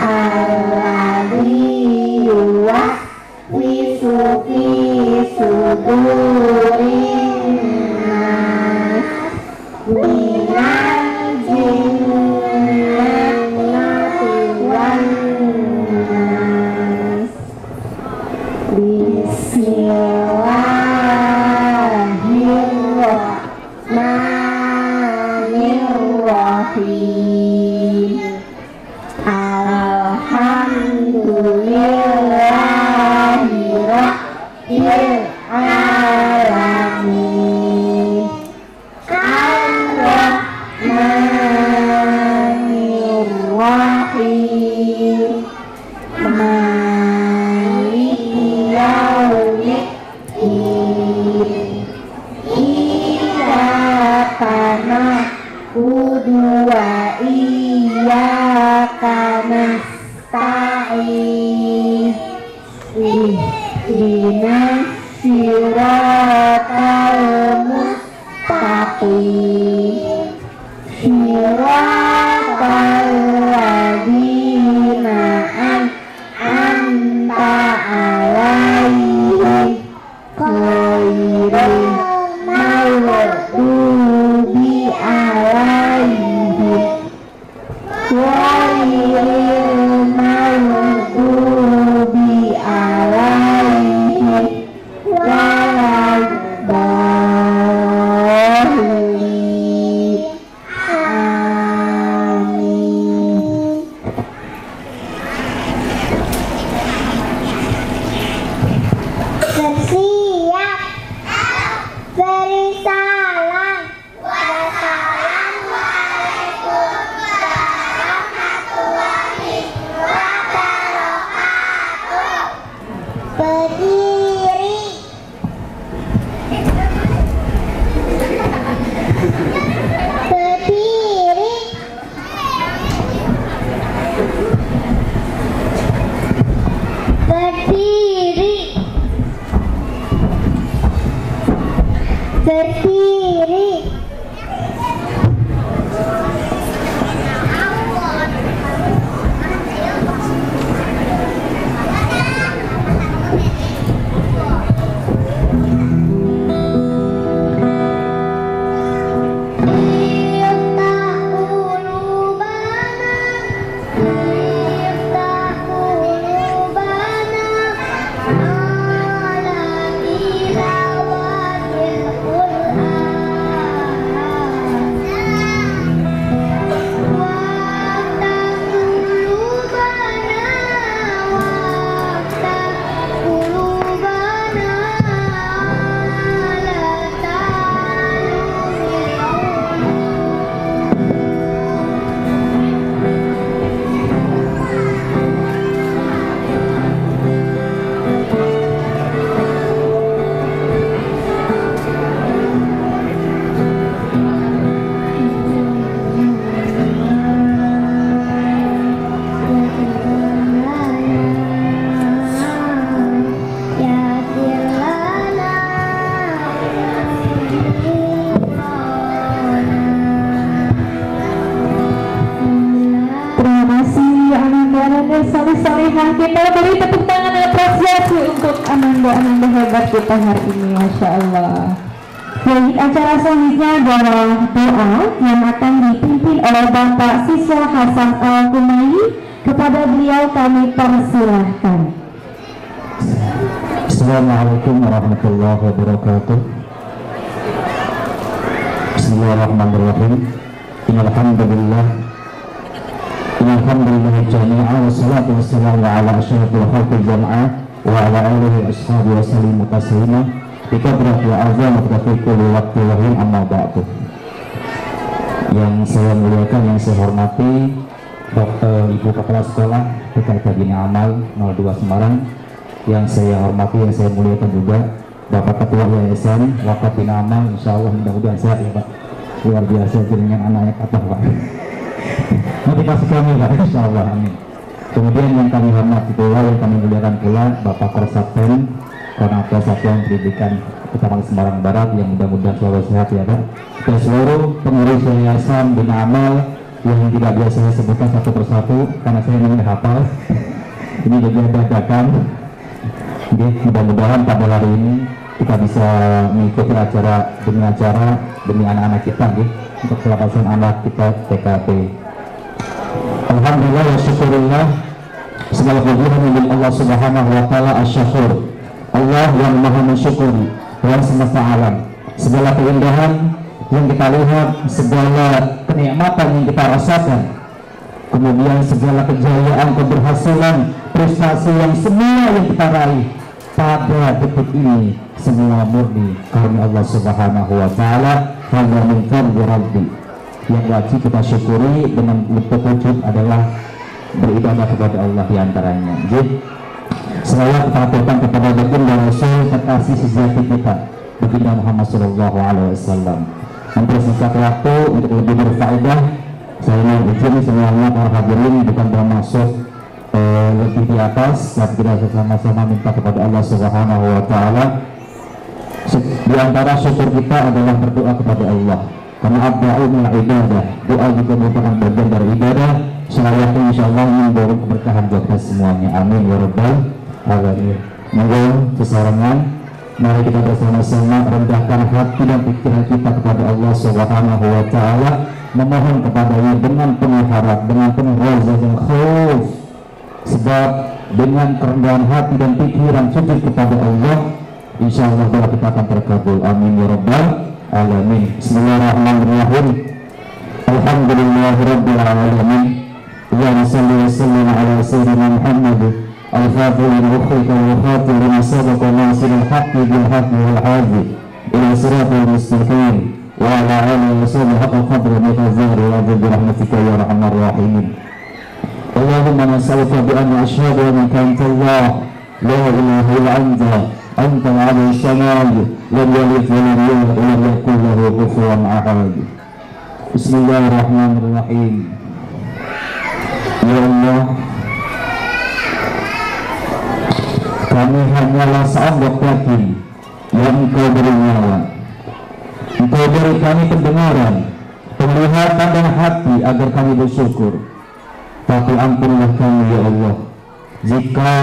S3: alladzi yuwaswisu fi sudurin nas, minal jinnati wan nas. Bismillahirrahmanirrahim. Alhamdulillahi rabbil alamin. Ar-Rahmanirrahim. Maliki yaumiddin. Iyyaka na'budu wa iyyaka nasta'in. Ihdinas siratal mustaqim. Siratal ladzina an'amta 'alaihim ghairil maghdubi 'alaihim ghairil maghdubi 'alaihim waladdallin. Amin. Bersiap.
S4: berdiri.
S3: Kita beri tepuk tangan apresiasi untuk Ananda hebat kita hari ini, Masya Allah. Baik, acara selanjutnya adalah doa yang akan dipimpin oleh Bapak Siswa Hasan Al-Kumai. Kepada beliau kami persilahkan.
S2: Assalamualaikum warahmatullahi wabarakatuh. Bismillahirrahmanirrahim. Alhamdulillah. Alhamdulillah jami'an wassalatu wassalamu ala asyrafil khalqi jam'ah wa ala alihi ashabihi wa sallim taslima bi qadrati azam wa fi kulli waqti wa hin amma ba'du. Yang saya muliakan, yang saya hormati Dr. Ibu Kepala Sekolah PKK Bina Amal 02 Semarang, yang saya hormati, yang saya muliakan juga Bapak Ketua Yayasan Wakaf Bina Amal, insyaallah mudah-mudahan sehat ya Pak, luar biasa jaringan anaknya kata Pak. Motivasi kami Pak, insyaallah, amin. Kemudian yang kami hormati pula, yang kami muliakan pula Bapak Korsapten Konator Satuan Pendidikan Kecamatan Semarang Barat, yang mudah-mudahan selalu sehat ya Pak. Dan seluruh pengurus Yayasan Bina Amal yang tidak biasa saya sebutkan satu persatu karena saya ingin hafal. Ini juga dadakan. Jadi mudah-mudahan pada hari ini kita bisa mengikuti acara demi anak-anak kita, untuk keselamatan anak kita TKP. Alhamdulillah wa syukurillah, segala pujian milik Allah Subhanahu wa taala asy-syakur. Allah yang Maha mensyukuri Tuhan semesta alam. Segala keindahan yang kita lihat, segala kenikmatan yang kita rasakan, kemudian segala kejayaan, keberhasilan, prestasi yang semua yang kita raih pada detik ini, semua murni karena Allah Subhanahu wa taala. Hanya min fadli rabbi, yang wajib kita syukuri dengan bentuk wujud adalah beribadah kepada Allah diantaranya. Jadi saya katakan kepada baginda Rasul kekasih sejati kita, baginda Muhammad Sallallahu Alaihi Wasallam. Mempersingkat waktu untuk lebih berfaedah, saya mau izin semuanya para hadirin bukan bermaksud lebih di atas, tapi kita sama-sama minta kepada Allah Subhanahu Wa Taala. Di antara syukur kita adalah berdoa kepada Allah, karena doa adalah ibadah. Doa juga merupakan bagian dari ibadah. Semoga insyaallah membawa keberkahan buat kita semuanya. Amin ya rabbal alamin. Monggo kesarangan, mari kita bersama-sama rendahkan hati dan pikiran kita kepada Allah Subhanahu wa taala, memohon kepadanya dengan penuh harap, dengan penuh raja dan khauf. Sebab dengan kerendahan hati dan pikiran sujud kepada Allah, insyaallah doa kita akan terkabul. Amin ya rabbal alamin. Bismillahirrahmanirrahim. Alhamdulillahirabbil alamin. Allahumma shalli wa sallim ala sayyidina Muhammad al-fatih al-mukhriq al-khatib lima sabaqa nasir al-haqqi bil-haqqi wal-hadi ila siratal mustaqim wa ala alihi wa sahbihi haqqa qadri wa tazahri wa bi rahmatika ya arhamar rahimin. Allahumma nas'aluka bi anna asyhadu annaka anta Allah la ilaha illa anta anta al-'aliyyus samad lam yalid wa lam yulad wa lam yakul lahu kufuwan ahad. Bismillahirrahmanirrahim. Ya Allah, kami hanyalah seonggok daging yang Engkau beri nyawa.
S4: beri kami pendengaran, penglihatan dan hati agar kami bersyukur. Tapi ampunilah kami ya Allah, jika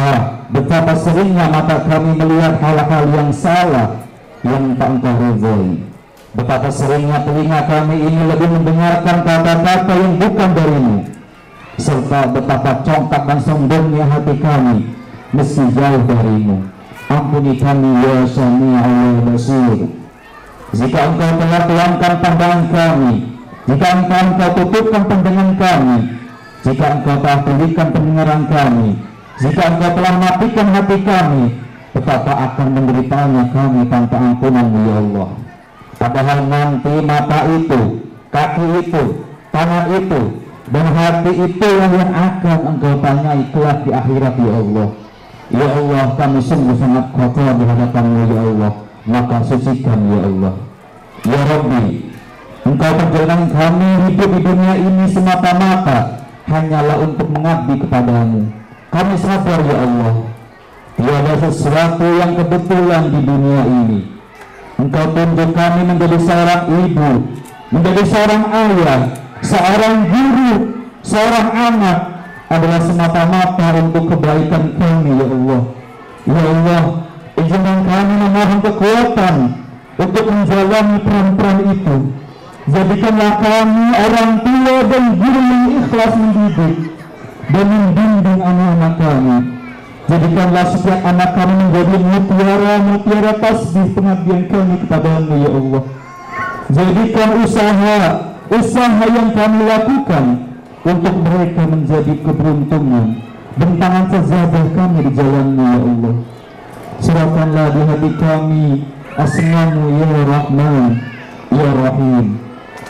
S4: betapa seringnya mata kami melihat hal-hal yang salah yang tak Engkau ridhoi. Betapa seringnya telinga kami ini lebih mendengarkan kata-kata yang bukan darimu, serta betapa congkak dan sombongnya hati kami meski jauh darimu. Ampuni kami ya Sami'ul Basir. Jika Engkau telah tuangkan pandangan kami, jika Engkau tutupkan pandangan kami, jika Engkau telah pulihkan pendengaran kami, jika Engkau telah matikan hati kami, betapa akan menderitanya kami tanpa ampunan ya Allah. Padahal nanti mata itu, kaki itu, tangan itu, dan hati itu yang akan Engkau tanyai kelak di akhirat ya Allah. Ya Allah, kami sungguh sangat kotor di hadapan-Mu ya Allah, maka sucikan ya Allah. Ya Rabbi, Engkau perjalanan kami hidup di dunia ini semata-mata hanyalah untuk mengabdi kepadamu. Kami sadar ya Allah, tiada sesuatu yang kebetulan di dunia ini. Engkau tunjuk kami menjadi seorang ibu, menjadi seorang ayah, seorang guru, seorang anak adalah semata-mata untuk kebaikan kami ya Allah. Ya Allah, izinkan kami memohon kekuatan untuk menjalani peran-peran itu. Jadikanlah kami orang tua dan guru yang ikhlas mendidik dan membimbing anak-anak kami. Jadikanlah setiap anak kami menjadi mutiara tasbih pengabdian kami kepadamu ya Allah. Jadikan usaha yang kami lakukan untuk mereka menjadi keberuntungan, bentangan sejadah kami di jalanmu ya Allah. Serahkanlah di hati kami asma-Mu ya Rahman ya Rahim,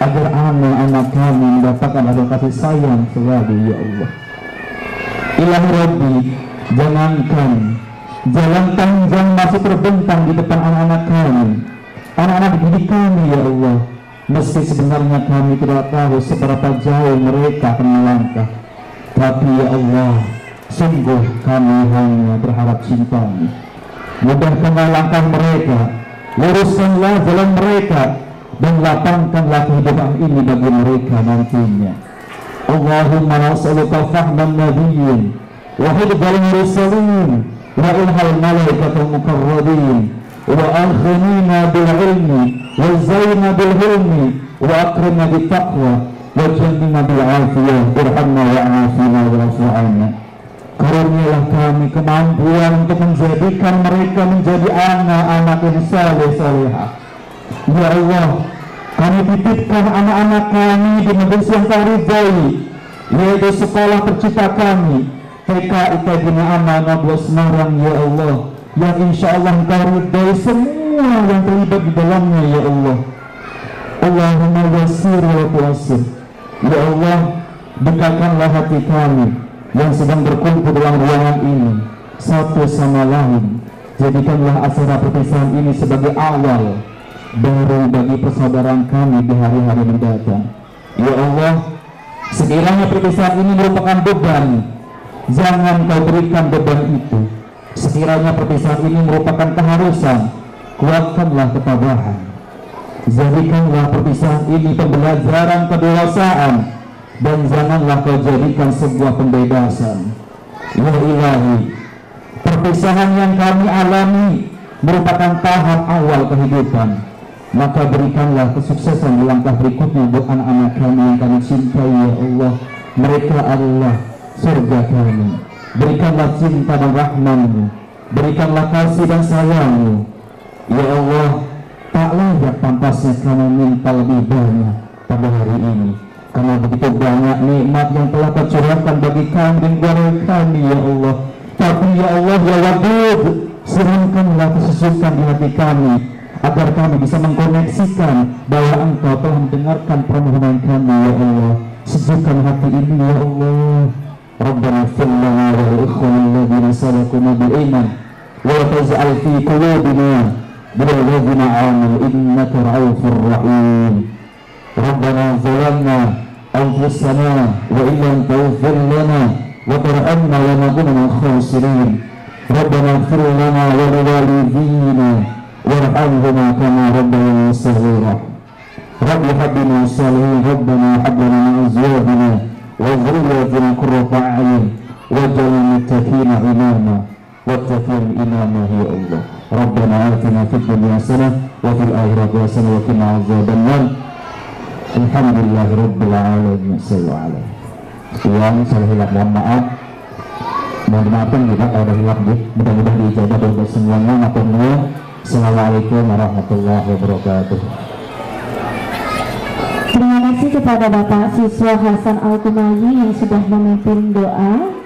S4: agar anak-anak kami mendapatkan ada kasih sayang selalu ya Allah. Ilahi Rabbi, jangankan jalan panjang masih terbentang di depan anak-anak kami, anak-anak didik kami ya Allah, meski sebenarnya kami tidak tahu seberapa jauh mereka akan melangkah. Tapi ya Allah, sungguh kami hanya berharap cinta-Mu. Mudahkanlah langkah mereka, luruskanlah jalan mereka, dan lapangkanlah kehidupan ini bagi mereka nantinya. Allahumma nas'aluka fahman nabiyyin wa hidbal mursalin wa ilhal malaikatul muqarrabin wa akhnina bil ilmi wa zaina bil hilmi wa akrimna bit taqwa wa jannina bil afiyah irhamna wa afina wa afu'ana. Karunialah kami kemampuan untuk menjadikan mereka menjadi anak-anak yang saleh-salehah. Ya Allah, kami titipkan anak-anak kami di majelis yang Kau ridhai, yaitu sekolah tercinta kami, TK Itajina Amanah 2 Semarang ya Allah, yang insya Allah Engkau ridhai semua yang terlibat di dalamnya ya Allah. Allahumma yassir wa tu'assir. Ya Allah, dekatkanlah hati kami yang sedang berkumpul dalam ruangan ini satu sama lain. Jadikanlah acara perpisahan ini sebagai awal baru bagi persaudaraan kami di hari-hari mendatang. Ya Allah, sekiranya perpisahan ini merupakan beban, jangan Kau berikan beban itu. Sekiranya perpisahan ini merupakan keharusan, kuatkanlah ketabahan. Jadikanlah perpisahan ini pembelajaran kedewasaan, dan janganlah Kau jadikan sebuah pembebasan. Ya Ilahi, perpisahan yang kami alami merupakan tahap awal kehidupan, maka berikanlah kesuksesan di langkah berikutnya buat anak-anak kami yang kami cintai ya Allah. Mereka adalah surga kami. Berikanlah cinta dan rahman-Mu, berikanlah kasih dan sayang-Mu ya Allah. Tak layak pantasnya kami minta lebih banyak pada hari ini, karena begitu banyak nikmat yang telah Kau curahkan bagi kami dan keluarga kami ya Allah. Tapi ya Allah ya Wadud, sirahkanlah kesusukan di hati kami, agar kami bisa mengkoneksikan bahwa Engkau telah mendengarkan permohonan kami ya Allah. Sejukkan hati ini ya Allah. Rabbana ighfir lana wa li ikhwanina alladhina sabaquna bil iman wa la taj'al fi qulubina ghillan lil amanu innaka ra'ufur rahim. Rabbana zalamna anfusana wa illam taghfir lana wa tarhamna lanakunanna minal khasirin. Rabbana ighfir lana wa li walidina warhamhuma kama rabbayana shaghira. رب هب لنا الصالحين ربنا هب لنا من أزواجنا وذرياتنا قرة أعين واجعلنا للمتقين إماما واتقين إماما يا الله ربنا آتنا في الدنيا حسنة وفي الآخرة حسنة وقنا عذاب النار الحمد لله رب العالمين صلوا عليه. Sekian saya hilap, mohon maaf. Mohon dimaafkan juga kalau ada hilap, mudah-mudahan diijabah doa semuanya. Assalamualaikum warahmatullahi wabarakatuh.
S3: Terima kasih kepada Bapak Siswa Hasan Al-Kumayi yang sudah memimpin doa.